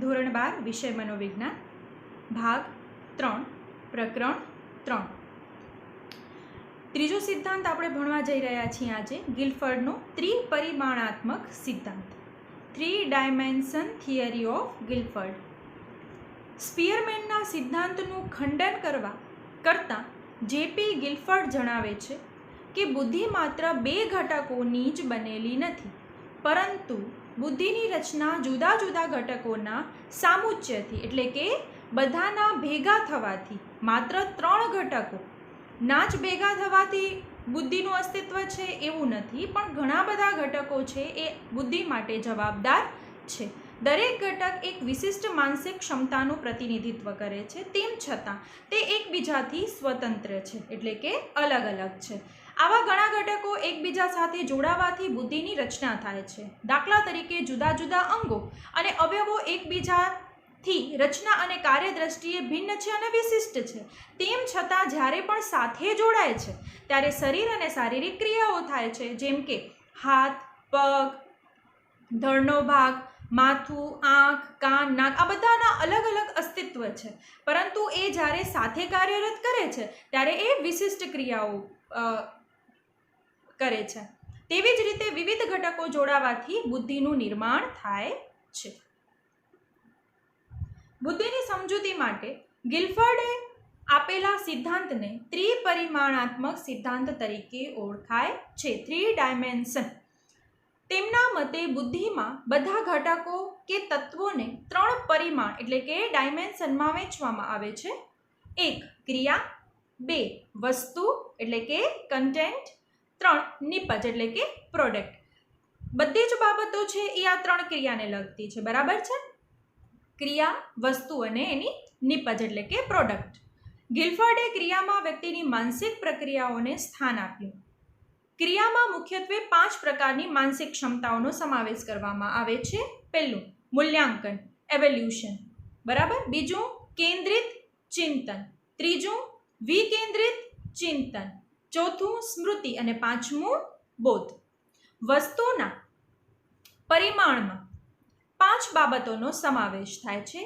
ધોરણ 12 વિષય મનોવિજ્ઞાન ભાગ 3 પ્રકરણ 3 ત્રીજો સિદ્ધાંત આપણે ભણવા જઈ રહ્યા છીએ આજે ગિલફર્ડનો ત્રિપરિમાણાત્મક સિદ્ધાંત, 3 ડાયમેન્શન થિયરી ઓફ ગિલફર્ડ. સ્પીયરમેનના સિદ્ધાંતનું ખંડન કરતા જેપી ગિલફર્ડ જણાવે છે કે બુદ્ધિ માત્ર 2 ઘટકોની જ બનેલી નથી, પરંતુ બુદ્ધિની રચના જુદા જુદા ઘટકોના સામુચ્યથી એટલે કે બધાના ભેગા થવાથી, માત્ર 3 ઘટકો ના જ ભેગા થવાથી બુદ્ધિનું અસ્તિત્વ છે એવું નથી, પણ ઘણા બધા ઘટકો છે એ બુદ્ધિ માટે જવાબદાર છે. દરેક ઘટક એક વિશિષ્ટ માનસિક ક્ષમતાનું પ્રતિનિધિત્વ કરે છે, તેમ છતાં તે એકબીજાથી સ્વતંત્ર છે એટલે કે અલગ અલગ છે. આવા ઘણા ઘટકો એકબીજા સાથે જોડાવાથી બુદ્ધિની રચના થાય છે. દાખલા તરીકે જુદા જુદા અંગો અને અવયવો એકબીજાથી રચના અને કાર્ય દ્રષ્ટિએ ભિન્ન છે અને વિશિષ્ટ છે, તેમ છતાં જ્યારે પણ સાથે જોડાય છે ત્યારે શરીર અને શારીરિક ક્રિયાઓ થાય છે, જેમ કે હાથ, પગ, ધડનો ભાગ, માથું, આંખ, કાન, નાક, આ બધાના અલગ અલગ અસ્તિત્વ છે, પરંતુ એ જ્યારે સાથે કાર્યરત કરે છે ત્યારે એ વિશિષ્ટ ક્રિયાઓ કરે છે. તેવી જ રીતે વિવિધ ઘટકો જોડાવાથી બુદ્ધિનું નિર્માણ થાય છે. બુદ્ધિની સમજૂતી માટે ગિલફર્ડે આપેલા સિદ્ધાંતને ત્રિપરિમાણાત્મક સિદ્ધાંત તરીકે ઓળખાય છે, 3 ડાયમેન્શન. તેમના મતે બુદ્ધિમાં બધા ઘટકો કે તત્વોને 3 પરિમાણ એટલે કે ડાયમેન્શનમાં વહેંચવામાં આવે છે. 1 ક્રિયા, 2 વસ્તુ એટલે કે કન્ટેન્ટ, 3 નિપજ એટલે કે પ્રોડક્ટ. બધી જ બાબતો છે એ આ 3 ક્રિયાને લગતી છે, બરાબર છે? ક્રિયા, વસ્તુ અને એની નિપજ એટલે કે પ્રોડક્ટ. ગિલફર્ડે ક્રિયામાં વ્યક્તિની માનસિક પ્રક્રિયાઓને સ્થાન આપ્યું. ક્રિયામાં મુખ્યત્વે 5 પ્રકારની માનસિક ક્ષમતાઓનો સમાવેશ કરવામાં આવે છે. પહેલું મૂલ્યાંકન, એવેલ્યુશન, બરાબર. બીજું કેન્દ્રિત ચિંતન. ત્રીજું વિકેન્દ્રિત ચિંતન. ચોથું સ્મૃતિ અને 5મું બોધ. વસ્તુના પરિમાણમાં 5 બાબતોનો સમાવેશ થાય છે.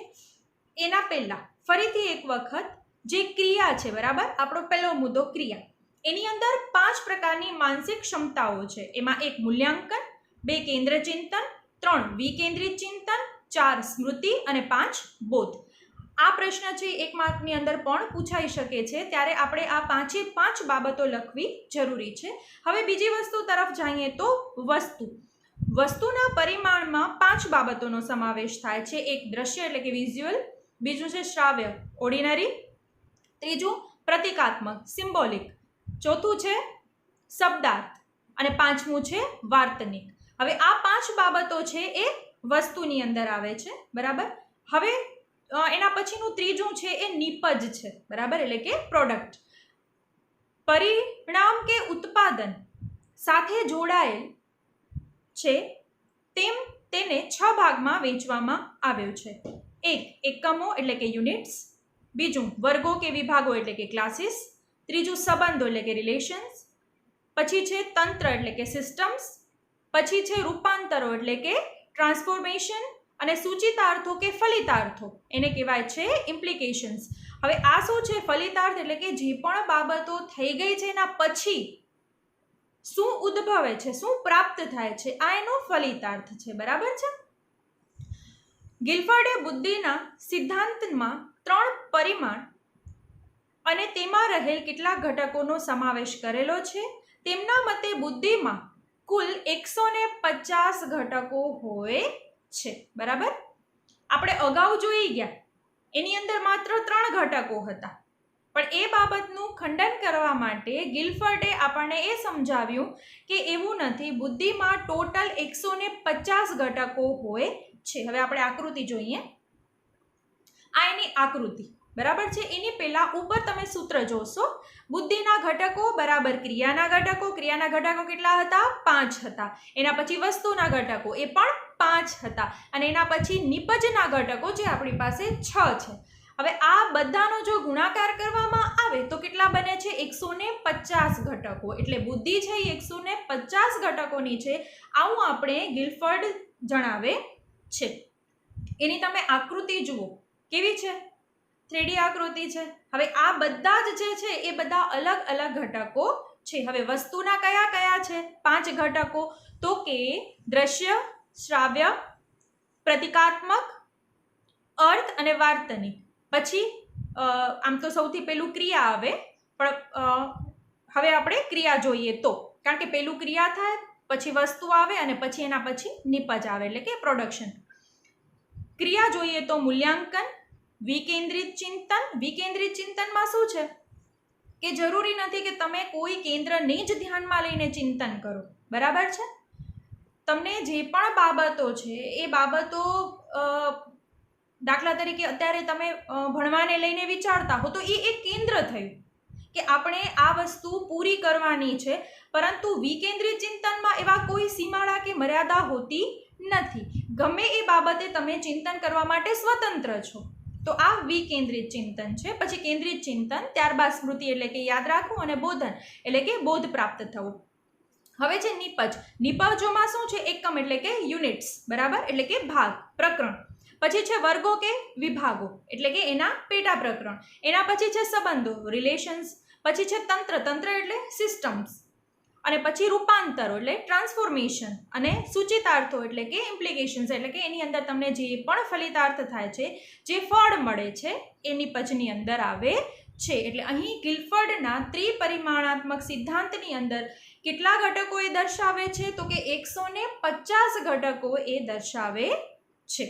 એના પહેલા ફરીથી એક વખત જે ક્રિયા છે, બરાબર, આપણો પહેલો મુદ્દો ક્રિયા, એની અંદર 5 પ્રકારની માનસિક ક્ષમતાઓ છે. એમાં 1 મૂલ્યાંકન, 2 કેન્દ્ર ચિંતન, 3 વિકેન્દ્રિત ચિંતન, 4 સ્મૃતિ અને 5 બોધ. આ પ્રશ્ન છે 1 માર્કની અંદર પણ પૂછાઈ શકે છે, ત્યારે આપણે આ 5 બાબતો લખવી જરૂરી છે. હવે બીજી વસ્તુ તરફ જઈએ તો વસ્તુ. વસ્તુના પરિમાણમાં 5 બાબતોનો સમાવેશ થાય છે. 1 દ્રશ્ય એટલે કે વિઝ્યુઅલ, બીજું છે શ્રાવ્ય ઓર્ડિનરી, ત્રીજું પ્રતિકાત્મક સિમ્બોલિક, ચોથું છે શબ્દાર્થ અને 5મું છે વાર્તનિક. હવે આ 5 બાબતો છે એ વસ્તુની અંદર આવે છે, બરાબર. હવે એના પછીનું ત્રીજું છે એ નિપજ છે, બરાબર, એટલે કે પ્રોડક્ટ. પરિણામ કે ઉત્પાદન સાથે જોડાયેલ છે, તેમ તેને 6 ભાગમાં વહેંચવામાં આવ્યો છે. 1 એકમો એટલે કે યુનિટ્સ, બીજું વર્ગો કે વિભાગો એટલે કે ક્લાસીસ, ત્રીજું સંબંધો એટલે કે રિલેશન્સ, પછી છે તંત્ર એટલે કે સિસ્ટમ્સ, પછી છે રૂપાંતરો એટલે કે ટ્રાન્સફોર્મેશન, અને સૂચિતાર્થો કે ફલિતાર્થો એને કહેવાય છે ઇમ્પ્લિકેશન્સ. હવે આ શું છે? ફલિતાર્થ એટલે કે જે પણ બાબતો થઈ ગઈ છે એના પછી શું ઉદ્ભવે છે, શું પ્રાપ્ત થાય છે, આ એનો ફલિતાર્થ છે, બરાબર છે. ગિલફર્ડે બુદ્ધિના સિદ્ધાંતમાં 3 પરિમાણ અને તેમાં રહેલ કેટલાક ઘટકોનો સમાવેશ કરેલો છે. તેમના મતે બુદ્ધિમાં કુલ 150 ઘટકો હોય છે, બરાબર. આપણે અગાઉ જોઈ ગયા એની અંદર માત્ર 3 ઘટકો હતા, પણ એ બાબતનું ખંડન કરવા માટે ગિલફર્ડે આપણને એ સમજાવ્યું કે એવું નથી, બુદ્ધિમાં ટોટલ 150 ઘટકો હોય છે. હવે આપણે આકૃતિ જોઈએ. આ એની આકૃતિ, બરાબર છે. એની પહેલા ઉપર તમે સૂત્ર જોશો, બુદ્ધિના ઘટકો બરાબર ક્રિયાના ઘટકો. ક્રિયાના ઘટકો કેટલા હતા? 5 હતા. એના પછી વસ્તુના ઘટકો એ પણ 5 હતા, અને એના પછી નિપજના ઘટકો જે આપણી પાસે 6 છે. હવે આ બધાનો જો ગુણાકાર કરવામાં આવે તો કેટલા બને છે? 150 ઘટકો. એટલે બુદ્ધિ છે એ 150 ઘટકોની છે, આવું આપણે ગિલફર્ડ જણાવે છે. એની તમે આકૃતિ જુઓ કેવી છે, 3D આકૃતિ છે. હવે આ બધા જ જે છે એ બધા અલગ અલગ ઘટકો છે. હવે વસ્તુના કયા કયા છે 5 ઘટકો, તો કે દ્રશ્ય, શ્રાવ્ય, પ્રતિકાત્મક, અર્થ અને વાર્તનિક. પછી આમ તો સૌથી પહેલું ક્રિયા આવે, પણ હવે આપણે ક્રિયા જોઈએ તો, કારણ કે પહેલું ક્રિયા થાય પછી વસ્તુ આવે અને પછી એના પછી નિપજ આવે, એટલે કે પ્રોડક્શન. ક્રિયા જોઈએ તો મૂલ્યાંકન, વિકેન્દ્રિત ચિંતન. વિકેન્દ્રિત ચિંતનમાં શું છે કે જરૂરી નથી કે તમે કોઈ કેન્દ્રને જ ધ્યાનમાં લઈને ચિંતન કરો, બરાબર છે. તમને જે પણ બાબતો છે એ બાબતો, દાખલા તરીકે અત્યારે તમે ભણવાને લઈને વિચારતા હો તો એ એક કેન્દ્ર થયું કે આપણે આ વસ્તુ પૂરી કરવાની છે, પરંતુ વિકેન્દ્રિત ચિંતનમાં એવા કોઈ સીમાડા કે મર્યાદા હોતી નથી. ગમે એ બાબતે તમે ચિંતન કરવા માટે સ્વતંત્ર છો. તો આ વિકેન્દ્રિત ચિંતન છે. પછી કેન્દ્રિત ચિંતન, ત્યારબાદ સ્મૃતિ એટલે કે યાદ રાખવું, અને બોધન એટલે કે બોધ પ્રાપ્ત થવું. હવે છે નિપજ. નિપજોમાં શું છે, એકમ એટલે કે યુનિટ્સ, બરાબર, એટલે કે ભાગ, પ્રકરણ. પછી છે વર્ગો કે વિભાગો, એટલે કે એના પેટા પ્રકરણ. એના પછી છે સંબંધો, રિલેશન્સ. પછી છે તંત્ર, તંત્ર એટલે સિસ્ટમ્સ. અને પછી રૂપાંતરો એટલે ટ્રાન્સફોર્મેશન. અને સૂચિતાર્થો એટલે કે ઇમ્પ્લિકેશન્સ, એટલે કે એની અંદર તમને જે પણ ફલિતાર્થ થાય છે, જે ફળ મળે છે, એ નિપજની અંદર આવે છે. એટલે અહીં ગિલફર્ડના ત્રિપરિમાણાત્મક સિદ્ધાંતની અંદર કેટલા ઘટકો એ દર્શાવે છે, તો કે 150 ઘટકો એ દર્શાવે છે.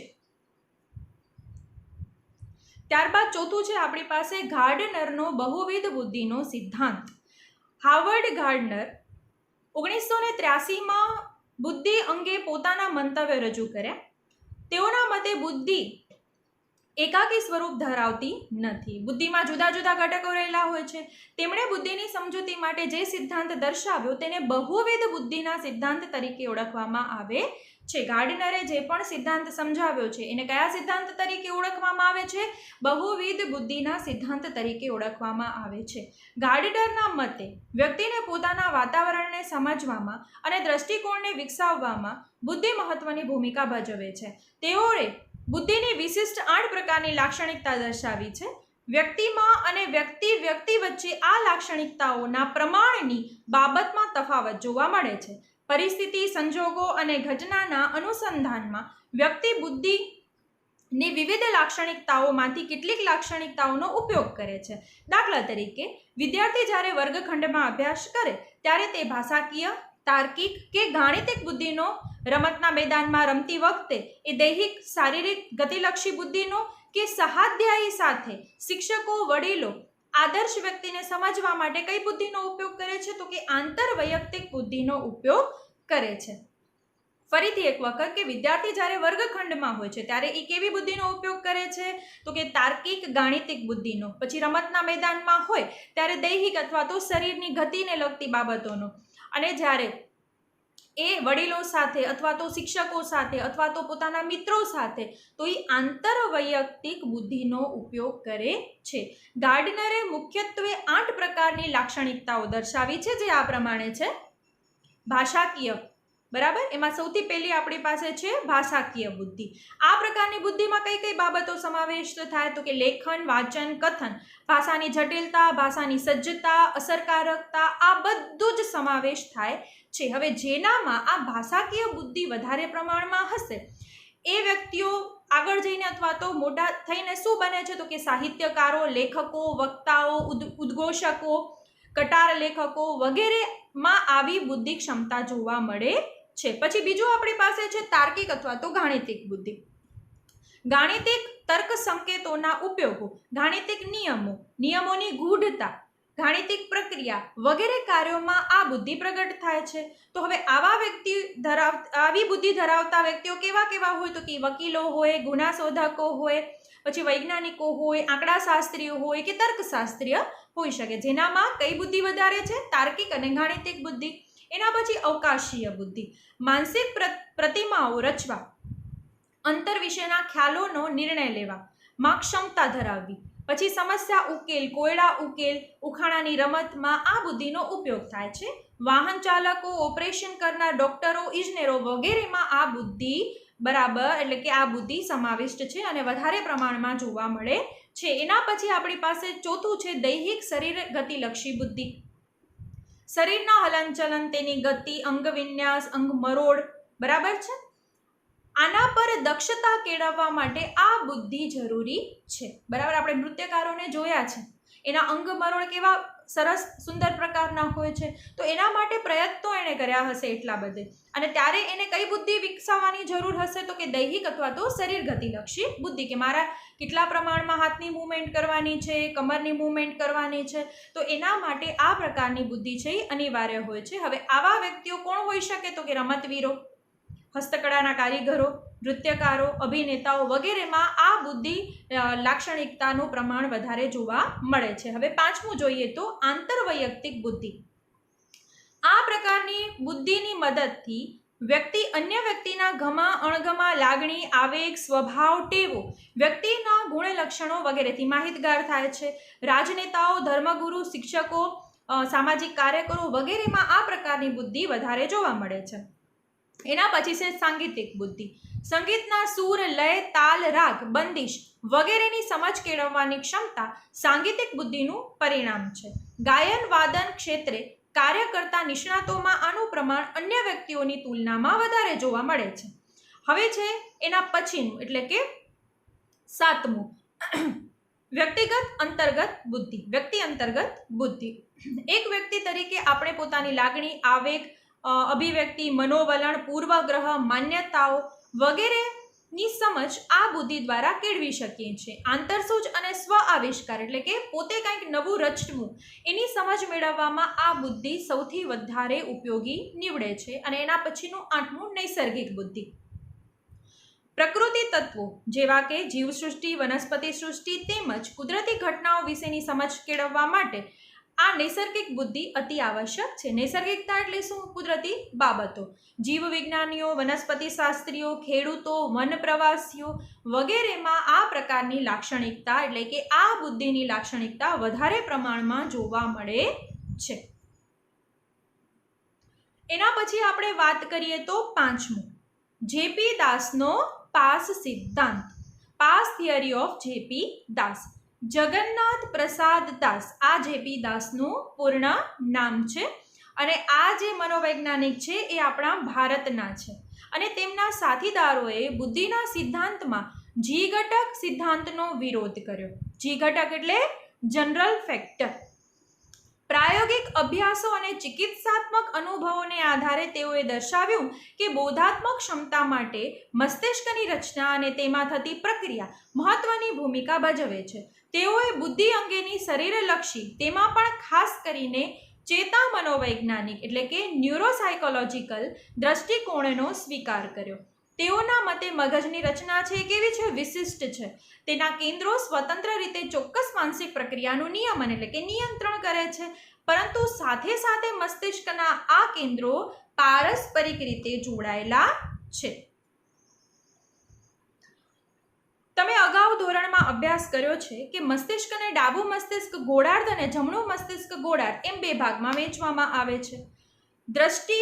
ત્યારબાદ ચોથું છે આપણી પાસે ગાર્ડનરનો બહુવિધ બુદ્ધિનો સિદ્ધાંત. હાર્વર્ડ ગાર્ડનર 1983માં બુદ્ધિ અંગે પોતાના મંતવ્ય રજૂ કર્યા. તેઓના મતે બુદ્ધિ એકાકી સ્વરૂપ ધરાવતી નથી. બુદ્ધિમાં જુદા જુદા ઘટકો રહેલા હોય છે. તેમણે બુદ્ધિની સમજૂતી માટે જે સિદ્ધાંત દર્શાવ્યો તેને બહુવિધ બુદ્ધિના સિદ્ધાંત તરીકે ઓળખવામાં આવે છે. ગાર્ડનરે જે પણ સિદ્ધાંત સમજાવ્યો છે એને કયા સિદ્ધાંત તરીકે ઓળખવામાં આવે છે? બહુવિધ બુદ્ધિના સિદ્ધાંત તરીકે ઓળખવામાં આવે છે. ગાર્ડનરના મતે વ્યક્તિને પોતાના વાતાવરણને સમજવામાં અને દ્રષ્ટિકોણને વિકસાવવામાં બુદ્ધિ મહત્વની ભૂમિકા ભજવે છે. તેઓએ બુદ્ધિની વિશિષ્ટ 8 પ્રકારની લાક્ષણિકતા દર્શાવી છે. વ્યક્તિમાં અને વ્યક્તિ વચ્ચે આ લાક્ષણિકતાઓના પ્રમાણની બાબતમાં તફાવત જોવા મળે છે. પરિસ્થિતિ, સંજોગો અને ઘટનાના અનુસંધાનમાં વ્યક્તિ બુદ્ધિની વિવિધ લાક્ષણિકતાઓમાંથી કેટલીક લાક્ષણિકતાઓનો ઉપયોગ કરે છે. દાખલા તરીકે વિદ્યાર્થી જ્યારે વર્ગખંડમાં અભ્યાસ કરે ત્યારે તે ભાષાકીય, તાર્કિક કે ગાણિતિક બુદ્ધિનો, રમતના મેદાનમાં રમતી વખતે એ દૈહિક, શારીરિક, ગતિલક્ષી બુદ્ધિનો કે સહાધ્યાયી સાથે શિક્ષકો, વડીલો આદર્શ વ્યક્તિને સમજવા માટે કઈ બુદ્ધિનો ઉપયોગ કરે છે? તો કે આંતરવૈયક્તિક બુદ્ધિનો ઉપયોગ કરે છે. ફરીથી એક વખત કે વિદ્યાર્થી જ્યારે વર્ગખંડમાં હોય છે ત્યારે એ કેવી બુદ્ધિનો ઉપયોગ કરે છે? તો કે તાર્કિક, ગાણિતિક બુદ્ધિનો. પછી રમતના મેદાનમાં હોય ત્યારે દૈહિક અથવા તો શરીરની ગતિને લગતી બાબતોનો. અને જ્યારે એ વડીલો સાથે અથવા તો શિક્ષકો સાથે અથવા તો પોતાના મિત્રો સાથે, તો એ આંતરવૈયક્તિક બુદ્ધિનો ઉપયોગ કરે છે. ગાર્ડનરે મુખ્યત્વે 8 પ્રકારની લાક્ષણિકતાઓ દર્શાવી છે, જે આ પ્રમાણે છે. ભાષાકીય, બરાબર, એમાં સૌથી પહેલી આપણી પાસે છે ભાષાકીય બુદ્ધિ. આ પ્રકારની બુદ્ધિમાં કઈ કઈ બાબતો સમાવેશ થાય? તો કે લેખન, વાંચન, કથન, ભાષાની જટિલતા, ભાષાની સજ્જતા, અસરકારકતા, આ બધું જ સમાવેશ થાય છે. હવે જેનામાં આ ભાષાકીય બુદ્ધિ વધારે પ્રમાણમાં હશે એ વ્યક્તિઓ આગળ જઈને અથવા તો મોટા થઈને શું બને છે? તો કે સાહિત્યકારો, લેખકો, વક્તાઓ, ઉદ્ઘોષકો, કટાર લેખકો વગેરેમાં આવી બુદ્ધિ ક્ષમતા જોવા મળે છે. પછી બીજું આપણી પાસે છે તાર્કિક અથવા તો ગાણિતિક બુદ્ધિ. ગાણિતિક તર્ક સંકેતોના ઉપયોગો, ગાણિતિક નિયમો, નિયમોની ગૂઢતા, ગાણિતિક પ્રક્રિયા વગેરે કાર્યોમાં આ બુદ્ધિ પ્રગટ થાય છે. તો હવે આવી બુદ્ધિ ધરાવતા વ્યક્તિઓ કેવા કેવા હોય? તો કે વકીલો હોય, ગુના શોધકો હોય, પછી વૈજ્ઞાનિકો હોય, આંકડાશાસ્ત્રીઓ હોય કે તર્કશાસ્ત્રીય હોઈ શકે. જેનામાં કઈ બુદ્ધિ વધારે છે? તાર્કિક અને ગાણિતિક બુદ્ધિ. એના પછી અવકાશીય બુદ્ધિ, માનસિક પ્રતિમાઓ રચવા, અંતર વિશેના ખ્યાલોનો નિર્ણય લેવામાં ક્ષમતા ધરાવવી. પછી સમસ્યા ઉકેલ, કોયડા ઉકેલ, ઉખાણાની રમતમાં આ બુદ્ધિનો ઉપયોગ થાય છે. વાહન ચાલકો, ઓપરેશન કરનાર ડોક્ટરો, ઇજનેરો વગેરેમાં આ બુદ્ધિ બરાબર, એટલે કે આ બુદ્ધિ સમાવિષ્ટ છે અને વધારે પ્રમાણમાં જોવા મળે છે. એના પછી આપણી પાસે ચોથું છે દૈહિક શરીર ગતિલક્ષી બુદ્ધિ. શરીરના હલનચલન, તેની ગતિ, અંગ વિન્યાસ, અંગ મરોડ, બરાબર છે. આના પર દક્ષતા કેળવવા માટે આ બુદ્ધિ જરૂરી છે. બરાબર, આપણે નૃત્યકારોને જોયા છે, એના અંગ મરોડ કેવા સરસ સુંદર પ્રકારના હોય છે, તો એના માટે પ્રયત્નો એણે કર્યા હશે એટલા બધે, અને ત્યારે એને કઈ બુદ્ધિ વિકસાવવાની જરૂર હશે તો કે દૈહિક અથવા તો શરીર ગતિલક્ષી બુદ્ધિ, કે મારા કેટલા પ્રમાણમાં હાથની મૂવમેન્ટ કરવાની છે, કમરની મૂવમેન્ટ કરવાની છે, તો એના માટે આ પ્રકારની બુદ્ધિ છે એ અનિવાર્ય હોય છે. હવે આવા વ્યક્તિઓ કોણ હોઈ શકે તો કે રમતવીરો, હસ્તકળાના કારીગરો, નૃત્યકારો, અભિનેતાઓ વગેરેમાં આ બુદ્ધિ લાક્ષણિકતાનું પ્રમાણ વધારે જોવા મળે છે. હવે પાંચમું જોઈએ તો આંતરવૈયક્તિક બુદ્ધિ. આ પ્રકારની બુદ્ધિની મદદથી વ્યક્તિ અન્ય વ્યક્તિના ગમા અણગમા, લાગણી, આવેગ, સ્વભાવ, ટેવો, વ્યક્તિના ગુણ લક્ષણો વગેરેથી માહિતગાર થાય છે. રાજનેતાઓ, ધર્મગુરુ, શિક્ષકો, સામાજિક કાર્યકરો વગેરેમાં આ પ્રકારની બુદ્ધિ વધારે જોવા મળે છે. એના પછી છે સાંગીતિક બુદ્ધિ. સંગીતના સૂર, લય, તાલ, રાગ, બંદિશ વગેરેની સમજ કેળવવાની ક્ષમતા સાંગીતિક બુદ્ધિનું પરિણામ છે. ગાયન વાદન ક્ષેત્રે કાર્ય કરતા નિષ્ણાતોમાં આનું પ્રમાણ અન્ય વ્યક્તિઓની તુલનામાં વધારે જોવા મળે છે. હવે છે એના પછીનું એટલે કે સાતમું વ્યક્તિગત અંતર્ગત બુદ્ધિ. વ્યક્તિ અંતર્ગત બુદ્ધિ. એક વ્યક્તિ તરીકે આપણે પોતાની લાગણી, આવેગ, અભિવ્યક્તિ, મનોવલણ, પૂર્વગ્રહ, માન્યતાઓ વગેરેની સમજ આ બુદ્ધિ દ્વારા કેળવી શકીએ છીએ. આંતરસૂઝ અને સ્વ આવિષ્કાર એટલે કે પોતે કંઈક નવું રચવું, એની સમજ મેળવવામાં આ બુદ્ધિ સૌથી વધારે ઉપયોગી નીવડે છે. અને એના પછીનું આઠમું નૈસર્ગિક બુદ્ધિ. પ્રકૃતિ તત્વો જેવા કે જીવસૃષ્ટિ, વનસ્પતિ સૃષ્ટિ તેમજ કુદરતી ઘટનાઓ વિશેની સમજ કેળવવા માટે આ નૈસર્ગિક બુદ્ધિ અતિ આવશ્યક છે. નૈસર્ગિકતા એટલે શું? કુદરતી બાબતો. જીવ વિજ્ઞાનીઓ, વનસ્પતિ શાસ્ત્રીઓ, ખેડૂતો, વન પ્રવાસીઓ વગેરેમાં આ પ્રકારની લાક્ષણિકતા એટલે કે આ બુદ્ધિની લાક્ષણિકતા વધારે પ્રમાણમાં જોવા મળે છે. એના પછી આપણે વાત કરીએ તો પાંચમું જેપી દાસનો પાસ સિદ્ધાંત. પાસ થિયરી ઓફ જેપી દાસ. જગન્નાથ પ્રસાદ દાસ આ જેપી દાસનું પૂર્ણ નામ છે, અને આ જે મનોવૈજ્ઞાનિક છે એ આપણા ભારતના છે. અને તેમના સાથીદારોએ બુદ્ધિના સિદ્ધાંતમાં જી ઘટક સિદ્ધાંતનો વિરોધ કર્યો. જી ઘટક એટલે જનરલ ફેક્ટર. પ્રાયોગિક અભ્યાસો અને ચિકિત્સાત્મક અનુભવોને આધારે તેઓએ દર્શાવ્યું કે બોધાત્મક ક્ષમતા માટે મસ્તિષ્કની રચના અને તેમાં થતી પ્રક્રિયા મહત્વની ભૂમિકા ભજવે છે. તેઓએ બુદ્ધિ અંગેની શરીરલક્ષી, તેમાં પણ ખાસ કરીને ચેતા મનોવૈજ્ઞાનિક એટલે કે ન્યુરોસાયકોલોજીકલ દ્રષ્ટિકોણનો સ્વીકાર કર્યો. તેઓના મતે મગજની રચના છે કેવી છે? વિશિષ્ટ છે. તેના કેન્દ્રો સ્વતંત્ર રીતે ચોક્કસ માનસિક પ્રક્રિયાનું નિયમન એટલે કે નિયંત્રણ કરે છે, પરંતુ સાથે સાથે મસ્તિષ્કના આ કેન્દ્રો પારસ્પરિક રીતે જોડાયેલા છે. તમે અગાઉ ધોરણમાં અભ્યાસ કર્યો છે કે મસ્તિષ્કને ડાબું મસ્તિષ્ક ગોળાર્ધ અને જમણું મસ્તિષ્ક ગોળાર્ધ એમ બે ભાગમાં વહેંચવામાં આવે છે. દ્રષ્ટિ,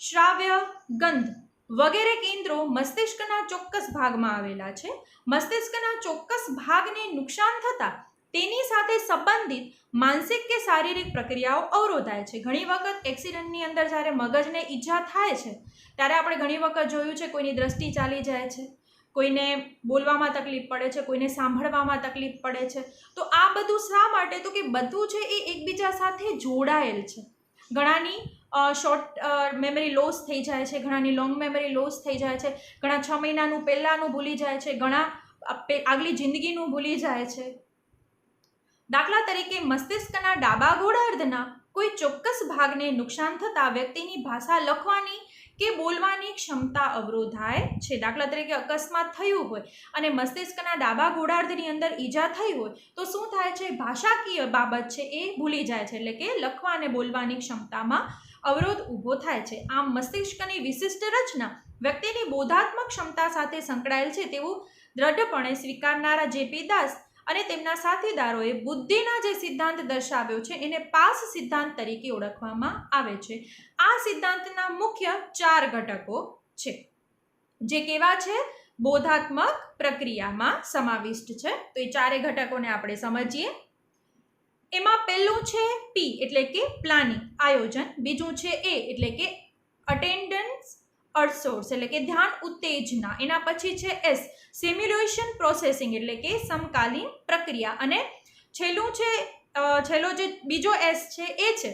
શ્રાવ્ય, ગંધ વગેરે કેન્દ્રો મસ્તિષ્કના ચોક્કસ ભાગમાં આવેલા છે. મસ્તિષ્કના ચોક્કસ ભાગને નુકસાન થતાં તેની સાથે સંબંધિત માનસિક કે શારીરિક પ્રક્રિયાઓ અવરોધાય છે. ઘણી વખત એક્સિડન્ટની અંદર જ્યારે મગજને ઈજા થાય છે ત્યારે આપણે ઘણી વખત જોયું છે કોઈની દ્રષ્ટિ ચાલી જાય છે, કોઈને બોલવામાં તકલીફ પડે છે, કોઈને સાંભળવામાં તકલીફ પડે છે. તો આ બધું શા માટે? તો કે બધું છે એ એકબીજા સાથે જોડાયેલ છે. ઘણાની શોર્ટ મેમરી લોસ થઈ જાય છે, ઘણાની લોંગ મેમરી લોસ થઈ જાય છે, ઘણા 6 મહિનાનું પહેલાંનું ભૂલી જાય છે, ઘણા આગલી જિંદગીનું ભૂલી જાય છે. દાખલા તરીકે મસ્તિષ્કના ડાબા ગોળાર્ધના કોઈ ચોક્કસ ભાગને નુકસાન થતાં વ્યક્તિની ભાષા લખવાની કે બોલવાની ક્ષમતા અવરોધાય છે. દાખલા તરીકે અકસ્માત થયું હોય અને મસ્તિષ્કના ડાબા ગોળાર્ધની અંદર ઈજા થઈ હોય તો શું થાય છે? ભાષાકીય બાબત છે એ ભૂલી જાય છે, એટલે કે લખવા અને બોલવાની ક્ષમતામાં અવરોધ ઊભો થાય છે. આમ મસ્તિષ્કની વિશિષ્ટ રચના વ્યક્તિની બોધાત્મક ક્ષમતા સાથે સંકળાયેલ છે તેવું દ્રઢપણે સ્વીકારનારા જેપી દાસ અને તેમના સાથીદારોએ બુદ્ધિના જે સિદ્ધાંત દર્શાવ્યો છે એને પાસ સિદ્ધાંત તરીકે ઓળખવામાં આવે છે. આ સિદ્ધાંતના મુખ્ય 4 ઘટકો છે. જે કેવા છે? બોધાત્મક પ્રક્રિયામાં સમાવિષ્ટ છે. તો એ ચારે ઘટકોને આપણે સમજીએ. એમાં પહેલું છે પી એટલે કે પ્લાનિંગ, આયોજન. બીજું છે એ એટલે કે અટેન્ડન્સ અર્સોર્સ એટલે કે ધ્યાન ઉત્તેજના. એના પછી છે એસ સિમ્યુલેશન પ્રોસેસિંગ એટલે કે સમકાલીન પ્રક્રિયા. અને છેલ્લો જે બીજો એસ છે એ છે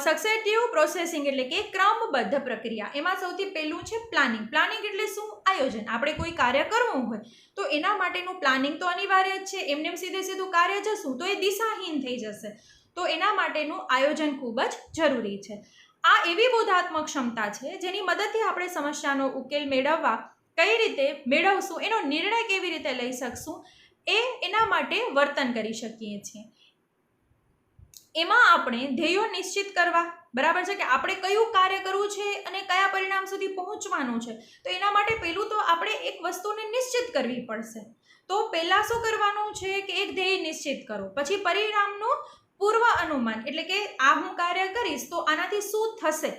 સક્સેસિવ પ્રોસેસિંગ એટલે કે ક્રમબદ્ધ પ્રક્રિયા. એમાં સૌથી પહેલું છે પ્લાનિંગ. પ્લાનિંગ એટલે શું? આયોજન. આપણે કોઈ કાર્ય કરવું હોય તો એના માટેનું પ્લાનિંગ તો અનિવાર્ય જ છે. એમને સીધું કાર્ય જશું તો એ દિશાહીન થઈ જશે. તો એના માટેનું આયોજન ખૂબ જ જરૂરી છે. આ એવી બોધાત્મક ક્ષમતા છે જેની મદદથી આપણે સમસ્યાનો ઉકેલ મેળવવા કઈ રીતે મેળવશું, એનો નિર્ણય કેવી રીતે લઈ શકશું, એના માટે વર્તન કરી શકીએ છીએ. એમાં આપણે ધ્યેયો નિશ્ચિત કરવા, બરાબર છે, કે આપણે કયું કાર્ય કરવું છે અને કયા પરિણામ સુધી પહોંચવાનું છે. તો એના માટે પહેલું તો આપણે એક વસ્તુને નિશ્ચિત કરવી પડશે. તો પહેલા શું કરવાનું છે કે એક ધ્યેય નિશ્ચિત કરો, પછી પરિણામનું પૂર્વ અનુમાન એટલે કે આ હું કાર્ય કરીશ તો આનાથી શું થશે,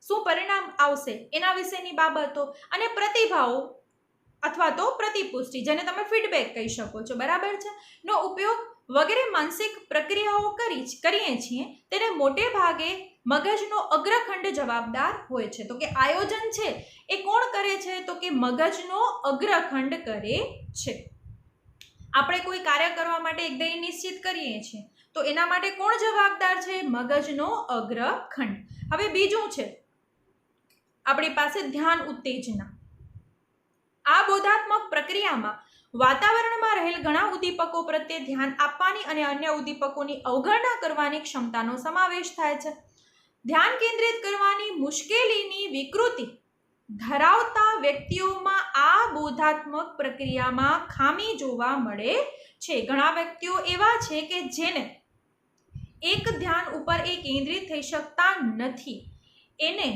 શું પરિણામ આવશે, એના વિશેની બાબતો અને પ્રતિભાવો અથવા તો પ્રતિપુષ્ટિ, જેને તમે ફીડબેક કહી શકો છો, બરાબર છે, નો ઉપયોગ વગેરે માનસિક પ્રક્રિયાઓ કરીએ છીએ. તેને મોટે ભાગે મગજનો અગ્રખંડ જવાબદાર હોય છે. તો કે આયોજન છે એ કોણ કરે છે? તો કે મગજનો અગ્રખંડ કરે છે. આપણે કોઈ કાર્ય કરવા માટે એક ધ્યેય નિશ્ચિત કરીએ છીએ તો એના માટે કોણ જવાબદાર છે? મગજનો અગ્રખંડ. હવે બીજું છે આપણી પાસે ધ્યાન ઉત્તેજના. આ બોધાત્મક પ્રક્રિયામાં વાતાવરણમાં રહેલ ઘણા ઉદ્દીપકો પ્રત્યે ધ્યાન આપવાની અને અન્ય ઉદ્દીપકોની અવગણના કરવાની ક્ષમતાનો સમાવેશ થાય છે. ધ્યાન કેન્દ્રિત કરવાની મુશ્કેલીની વિકૃતિ ધરાવતા વ્યક્તિઓમાં આ બોધાત્મક પ્રક્રિયામાં ખામી જોવા મળે છે. ઘણા વ્યક્તિઓ એવા છે કે જેને એક ધ્યાન ઉપર એ કેન્દ્રિત થઈ શકતા નથી. એને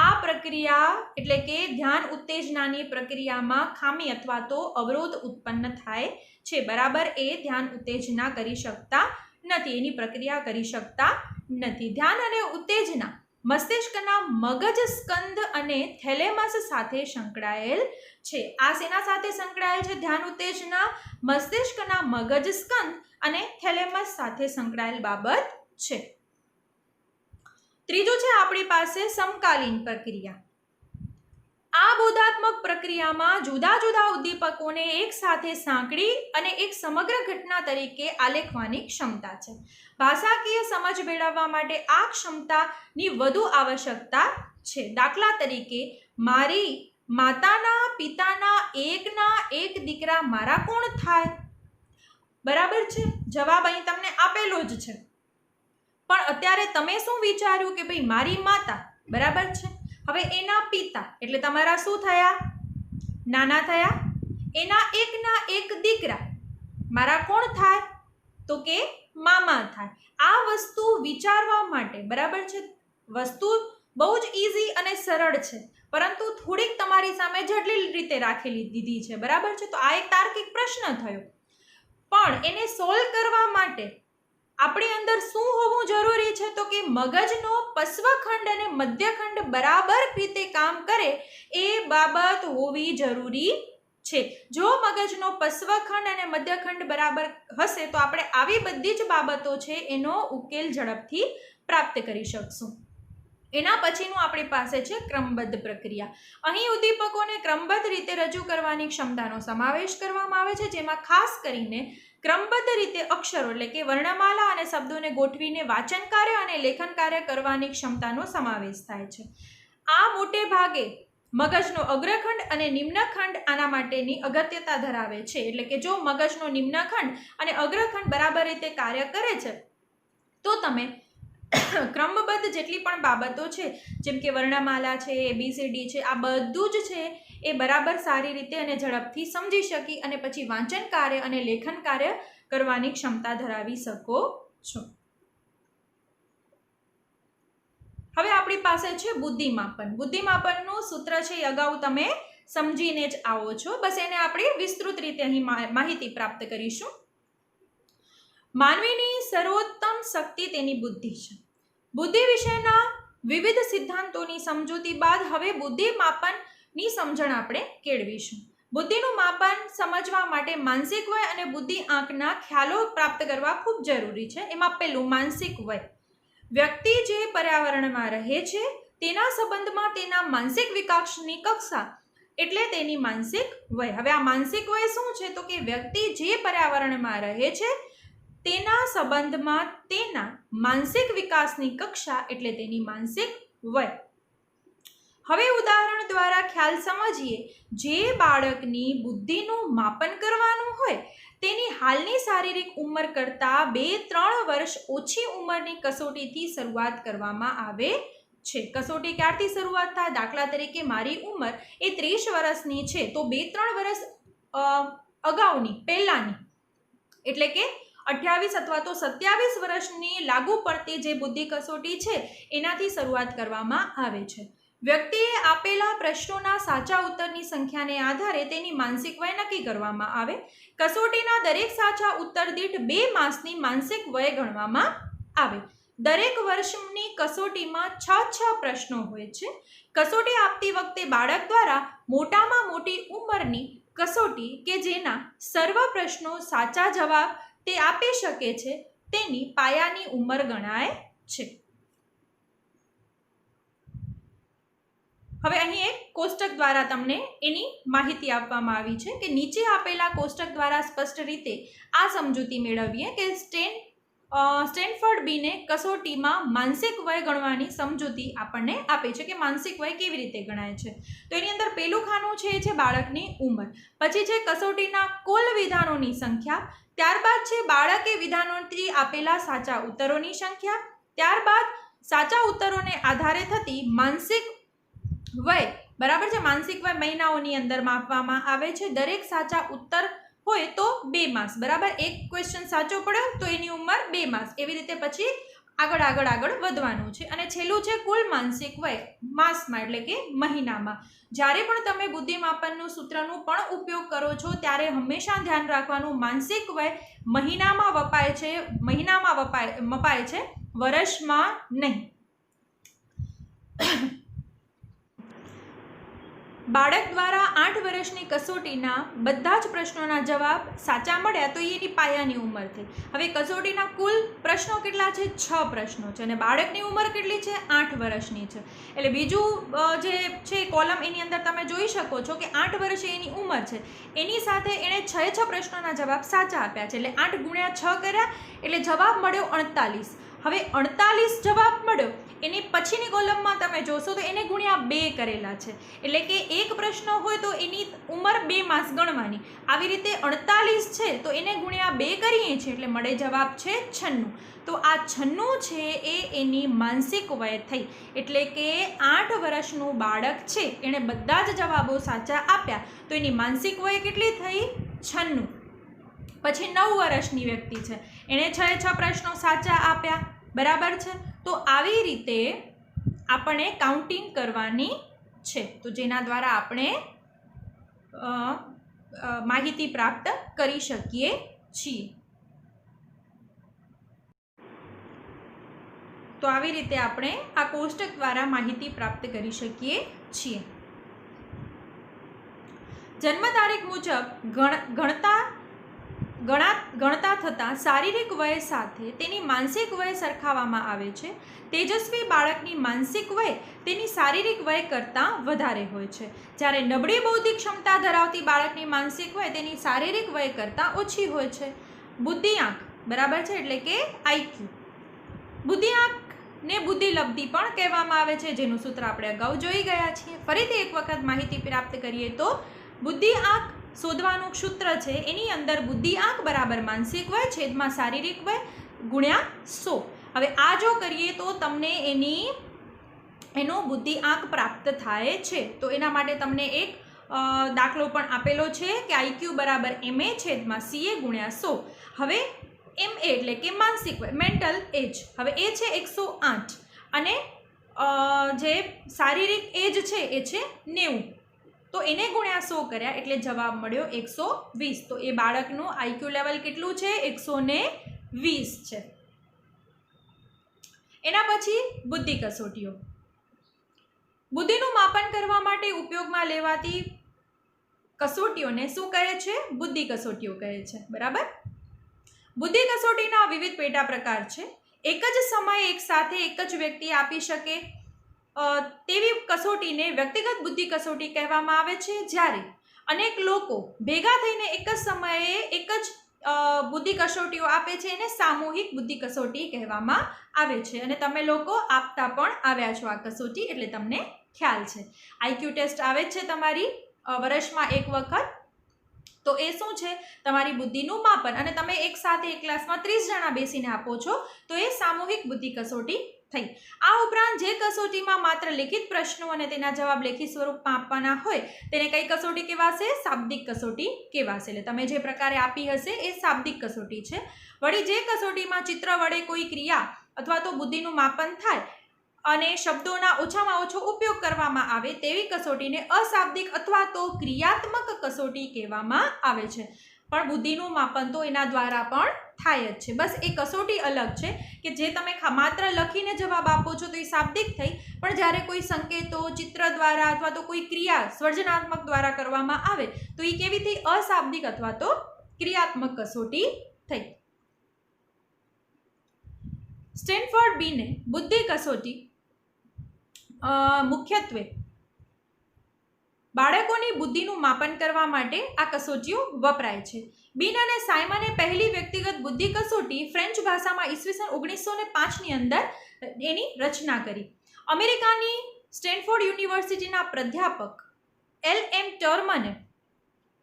આ પ્રક્રિયા એટલે કે ધ્યાન ઉત્તેજનાની પ્રક્રિયામાં ખામી અથવા તો અવરોધ ઉત્પન્ન થાય છે. બરાબર, એ ધ્યાન ઉત્તેજના કરી શકતા નથી, એની પ્રક્રિયા કરી શકતા નથી. ધ્યાન અને ઉત્તેજના મસ્તિષ્કના મગજ સ્કંદ અને થેલેમસ સાથે સંકળાયેલ છે. આ શેના સાથે સંકળાયેલ છે? ધ્યાન ઉત્તેજના મસ્તિષ્કના મગજ સ્કંદ અને થેલેમસ સાથે સંકળાયેલ બાબત છે. ત્રીજું છે આપણી પાસે સમકાલીન પ્રક્રિયા. આ બોધાત્મક પ્રક્રિયામાં જુદા જુદા ઉદ્દીપકોને એક સાથે સાંકળી અને એક સમગ્ર ઘટના તરીકે આલેખવાની ક્ષમતા છે. ભાષાકીય સમજ મેળવવા માટે આ ક્ષમતાની વધુ આવશ્યકતા છે. દાખલા તરીકે, મારી માતાના પિતાના એકના એક દીકરા મારા કોણ થાય? બરાબર છે, જવાબ અહીં તમને આપેલો જ છે. પણ અત્યારે તમે શું વિચાર્યું કે ભાઈ મારી માતા, બરાબર છે, હવે એના પિતા એટલે તમારા શું થયા? નાના થયા. એના એકના એક દીકરા મારા કોણ થાય? તો કે મામા થાય. આ વસ્તુ વિચારવા માટે, બરાબર છે, વસ્તુ બહુ જ ઇઝી અને સરળ છે, પરંતુ થોડીક તમારી સામે જટિલ રીતે રાખેલી દીધી છે, બરાબર છે. તો આ એક તાર્કિક પ્રશ્ન થયો, પણ એને સોલ્વ કરવા માટે આપણી અંદર શું હોવું જરૂરી છે? તો કે મગજનો પશ્વખંડ અને મધ્યખંડ બરાબર રીતે કામ કરે એ બાબત હોવી જરૂરી છે. જો મગજનો પશ્વખંડ અને મધ્યખંડ બરાબર હશે તો આપણે આવી બધી જ બાબતો છે એનો ઉકેલ ઝડપથી પ્રાપ્ત કરી શકશું. એના પછીનું આપણી પાસે છે ક્રમબદ્ધ પ્રક્રિયા. અહીં ઉદ્દીપકોને ક્રમબદ્ધ રીતે રજૂ કરવાની ક્ષમતાનો સમાવેશ કરવામાં આવે છે, જેમાં ખાસ કરીને ક્રમબદ્ધ રીતે અક્ષરો એટલે કે વર્ણમાલા અને શબ્દોને ગોઠવીને વાંચન કાર્ય અને લેખન કાર્ય કરવાની ક્ષમતાનો સમાવેશ થાય છે. આ મોટે ભાગે મગજનો અગ્રખંડ અને નિમ્નખંડ આના માટેની અગત્યતા ધરાવે છે. એટલે કે જો મગજનો નિમ્નખંડ અને અગ્રખંડ બરાબર રીતે કાર્ય કરે છે તો તમે ક્રમબદ્ધ જેટલી પણ બાબતો છે, જેમ કે વર્ણમાલા છે, ABCD છે, આ બધું જ છે એ બરાબર સારી રીતે અને ઝડપથી સમજી શકી અને પછી વાંચન કાર્ય અને લેખન કાર્ય કરવાની ક્ષમતા ધરાવી શકો છો. હવે આપણી પાસે છે બુદ્ધિમાપન. બુદ્ધિમાપનનું સૂત્ર છે એ અગાઉ તમે સમજીને જ આવો છો, બસ એને આપણે વિસ્તૃત રીતે અહીં માહિતી પ્રાપ્ત કરીશું. માનવીની સર્વોત્તમ શક્તિ તેની બુદ્ધિ છે. બુદ્ધિ વિશેના વિવિધ સિદ્ધાંતોની સમજૂતી બાદ હવે બુદ્ધિમાપન ની સમજણ આપણે કેળવીશું। બુદ્ધિનું માપન સમજવા માટે માનસિક વય અને બુદ્ધિ આંકના ખ્યાલો પ્રાપ્ત કરવા ખૂબ જરૂરી છે। એમાં પહેલું માનસિક વય, વ્યક્તિ જે પર્યાવરણમાં રહે છે તેના સંબંધમાં તેના માનસિક વિકાસની કક્ષા એટલે તેની માનસિક વય। હવે આ માનસિક વય શું છે? તો કે વ્યક્તિ જે પર્યાવરણમાં રહે છે તેના સંબંધમાં તેના માનસિક વિકાસની કક્ષા એટલે તેની માનસિક વય। હવે ઉદાહરણ દ્વારા ખ્યાલ સમજીએ। જે બાળકની બુદ્ધિનું માપન કરવાનું હોય તેની હાલની શારીરિક ઉંમર કરતાં 2-3 વર્ષ ઓછી ઉંમરની કસોટીથી શરૂઆત કરવામાં આવે છે। કસોટી ક્યારથી શરૂઆત થાય? દાખલા તરીકે મારી ઉંમર એ 30 વર્ષની છે તો 2-3 વર્ષ અગાઉની પહેલાની એટલે કે 28 અથવા તો 27 વર્ષની લાગુ પડતી જે બુદ્ધિ કસોટી છે એનાથી શરૂઆત કરવામાં આવે છે। વ્યક્તિએ આપેલા પ્રશ્નોના સાચા ઉત્તરની સંખ્યાને આધારે તેની માનસિક વય નક્કી કરવામાં આવે। કસોટીના દરેક સાચા ઉત્તર દીઠ 2 માસની માનસિક વય ગણવામાં આવે। દરેક વર્ષની કસોટીમાં 6 પ્રશ્નો હોય છે। કસોટી આપતી વખતે બાળક દ્વારા મોટામાં મોટી ઉંમરની કસોટી કે જેના સર્વ પ્રશ્નો સાચા જવાબ તે આપી શકે છે તેની પાયાની ઉંમર ગણાય છે। હવે અહીં એક કોષ્ટક દ્વારા તમને એની માહિતી આપવામાં આવી છે કે નીચે આપેલા કોષ્ટક દ્વારા સ્પષ્ટ રીતે આ સમજૂતી મેળવીએ કે સ્ટેનફોર્ડ બીને કસોટીમાં માનસિક વય ગણવાની સમજૂતી આપણને આપે છે કે માનસિક વય કેવી રીતે ગણાય છે। તો એની અંદર પહેલું ખાનું છે એ છે બાળકની ઉંમર, પછી છે કસોટીના કુલ વિધાનોની સંખ્યા, ત્યારબાદ છે બાળકે વિધાનોથી આપેલા સાચા ઉત્તરોની સંખ્યા, ત્યારબાદ સાચા ઉત્તરોને આધારે થતી માનસિક વય, બરાબર છે। માનસિક વય મહિનાઓની અંદર માપવામાં આવે છે। દરેક સાચા ઉત્તર હોય તો 2 માસ, બરાબર। એક ક્વેશ્ચન સાચો પડ્યો તો એની ઉંમર 2 માસ, એવી રીતે પછી આગળ વધવાનું છે। અને છેલ્લું છે કુલ માનસિક વય માસમાં એટલે કે મહિનામાં। જ્યારે પણ તમે બુદ્ધિમાપનનું સૂત્રનું પણ ઉપયોગ કરો છો ત્યારે હંમેશા ધ્યાન રાખવાનું માનસિક વય મહિનામાં મપાય છે, વર્ષમાં નહીં। બાળક દ્વારા 8 વર્ષની કસોટીના બધા જ પ્રશ્નોના જવાબ સાચા મળ્યા તો એની પાયાની ઉંમર થઈ। હવે કસોટીના કુલ પ્રશ્નો કેટલા છે? 6 પ્રશ્નો છે અને બાળકની ઉંમર કેટલી છે? 8 વર્ષની છે। એટલે બીજું જે છે કોલમ એની અંદર તમે જોઈ શકો છો કે 8 વર્ષે એની ઉંમર છે, એની સાથે એણે 6 પ્રશ્નોના જવાબ સાચા આપ્યા છે એટલે 8 ગુણ્યા 6 કર્યા એટલે જવાબ મળ્યો 48। હવે 48 જવાબ મળ્યો એની પછીની કોલમમાં તમે જોશો તો એને ગુણ્યા 2 કરેલા છે એટલે કે એક પ્રશ્ન હોય તો એની ઉંમર 2 માસ ગણવાની। આવી રીતે 48 છે તો એને ગુણ્યા 2 કરીએ છીએ એટલે મળે જવાબ છે 96। તો આ 96 છે એ એની માનસિક વય થઈ એટલે કે 8 વર્ષનું બાળક છે એણે બધા જ જવાબો સાચા આપ્યા તો એની માનસિક વય કેટલી થઈ? 96। પછી 9 વર્ષની વ્યક્તિ છે, એણે 6 પ્રશ્નો સાચા આપ્યા, બરાબર છે। તો આવી રીતે આપણે કાઉન્ટિંગ કરવાની છે તો જેના દ્વારા આપણે માહિતી પ્રાપ્ત કરી શકીએ છીએ। તો આવી રીતે આપણે આ કોષ્ટક દ્વારા માહિતી પ્રાપ્ત કરી શકીએ છીએ। જન્મ તારીખ મુજબ ગણતા થતા શારીરિક વય સાથે તેની માનસિક વય સરખાવવામાં આવે છે। તેજસ્વી બાળકની માનસિક વય તેની શારીરિક વય કરતાં વધારે હોય છે, જ્યારે નબળી બૌદ્ધિક ક્ષમતા ધરાવતી બાળકની માનસિક વય તેની શારીરિક વય કરતાં ઓછી હોય છે। બુદ્ધિઆંક, બરાબર છે, એટલે કે આઈક્યુ। બુદ્ધિઆંકને બુદ્ધિલબ્ધિ પણ કહેવામાં આવે છે જેનું સૂત્ર આપણે અગાઉ જોઈ ગયા છીએ। ફરીથી એક વખત માહિતી પ્રાપ્ત કરીએ તો બુદ્ધિઆંક શોધવાનું સૂત્ર છે એની અંદર બુદ્ધિઆંક બરાબર માનસિક વય છેદમાં શારીરિક વય ગુણ્યા 100। હવે આ જો કરીએ તો તમને એનો બુદ્ધિઆંક પ્રાપ્ત થાય છે। તો એના માટે તમને એક દાખલો પણ આપેલો છે કે આઈક્યુ બરાબર MA છેદમાં CA ગુણ્યા 100। હવે MA એટલે કે માનસિક વય, મેન્ટલ એજ, હવે એ છે 108 અને જે શારીરિક એજ છે એ છે 90 તો એને ગુણ્યા 100 કર્યા એટલે જવાબ મળ્યો 120। તો એ બાળકનું આઈક્યુ લેવલ કેટલું છે? 120 છે। એના પછી બુદ્ધિ કસોટીઓ। બુદ્ધિનું માપન કરવા માટે ઉપયોગમાં લેવાતી કસોટીઓને શું કહે છે? બુદ્ધિ કસોટીઓ કહે છે. બરાબર. બુદ્ધિ કસોટીના વિવિધ પેટા પ્રકાર છે. એક જ સમયે એક સાથે એક જ વ્યક્તિ આપી શકે તેવી કસોટીને વ્યક્તિગત બુદ્ધિ કસોટી કહેવામાં આવે છે. જ્યારે અનેક લોકો ભેગા થઈને એક જ સમયે એક જ બુદ્ધિ કસોટીઓ આપે છે એને સામૂહિક બુદ્ધિ કસોટી કહેવામાં આવે છે. અને તમે લોકો આપતા પણ આવ્યા છો આ કસોટી, એટલે તમને ખ્યાલ છે. આઈક્યુ ટેસ્ટ આવે છે તમારી વર્ષમાં એક વખત. તો એ શું છે? તમારી બુદ્ધિનું માપન. અને તમે એક સાથે એક ક્લાસમાં 30 જણા બેસીને આપો છો તો એ સામૂહિક બુદ્ધિ કસોટી થઈ. આ ઉપરાંત જે કસોટીમાં માત્ર લિખિત પ્રશ્નો અને તેના જવાબ લેખિત સ્વરૂપમાં આપવાના હોય તેને કઈ કસોટી કહેવાશે? શાબ્દિક કસોટી કહેવાશે. એટલે તમે જે પ્રકારે આપી હશે એ શાબ્દિક કસોટી છે. વળી જે કસોટીમાં ચિત્ર વડે કોઈ ક્રિયા અથવા તો બુદ્ધિનું માપન થાય અને શબ્દોના ઓછામાં ઓછો ઉપયોગ કરવામાં આવે તેવી કસોટીને અશાબ્દિક અથવા તો ક્રિયાત્મક કસોટી કહેવામાં આવે છે. પણ બુદ્ધિનું માપન તો એના દ્વારા પણ થાય જ છે. બસ એ કસોટી અલગ છે કે જે તમે માત્ર લખીને જવાબ આપો છો તો એ શાબ્દિક થઈ, પણ જ્યારે કોઈ સંકેતો ચિત્ર દ્વારા અથવા તો કોઈ ક્રિયા સર્જનાત્મક દ્વારા કરવામાં આવે તો એ કેવી થઈ? અશાબ્દિક અથવા તો ક્રિયાત્મક કસોટી થઈ. સ્ટેનફોર્ડ બીને બુદ્ધિ કસોટી મુખ્યત્વે બાળકોની બુદ્ધિનું માપન કરવા માટે આ કસોટીઓ વપરાય છે. બીન અને સાયમને પહેલી વ્યક્તિગત બુદ્ધિ કસોટી ફ્રેન્ચ ભાષામાં ઈસવીસન 1905ની અંદર એની રચના કરી. અમેરિકાની સ્ટેનફોર્ડ યુનિવર્સિટીના પ્રાધ્યાપક LM ટર્મને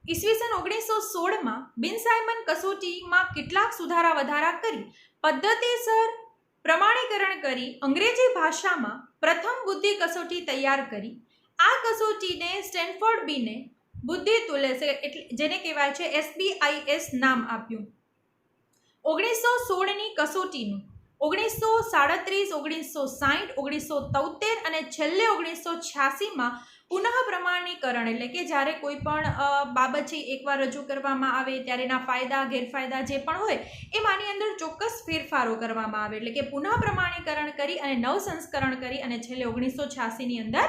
ઈસવીસન 1916માં બિન સાયમન કસોટીમાં કેટલાક સુધારા વધારા કરી પદ્ધતિસર પ્રમાણીકરણ કરી અંગ્રેજી ભાષામાં પ્રથમ બુદ્ધિ કસોટી તૈયાર કરી. આ કસોટીને સ્ટેનફોર્ડ બીને બુદ્ધિ તુલેસ એટલે જેને કહેવાય છે SBIS નામ આપ્યું. 1916ની કસોટીનું 1937, 1960, 1973 અને છેલ્લે 1986માં પુનઃ પ્રમાણીકરણ એટલે કે જ્યારે કોઈ પણ બાબત છે એકવાર રજૂ કરવામાં આવે ત્યારે એના ફાયદા ગેરફાયદા જે પણ હોય એમાંની અંદર ચોક્કસ ફેરફારો કરવામાં આવે, એટલે કે પુનઃ પ્રમાણીકરણ કરી અને નવ સંસ્કરણ કરી અને છેલ્લે 1986ની અંદર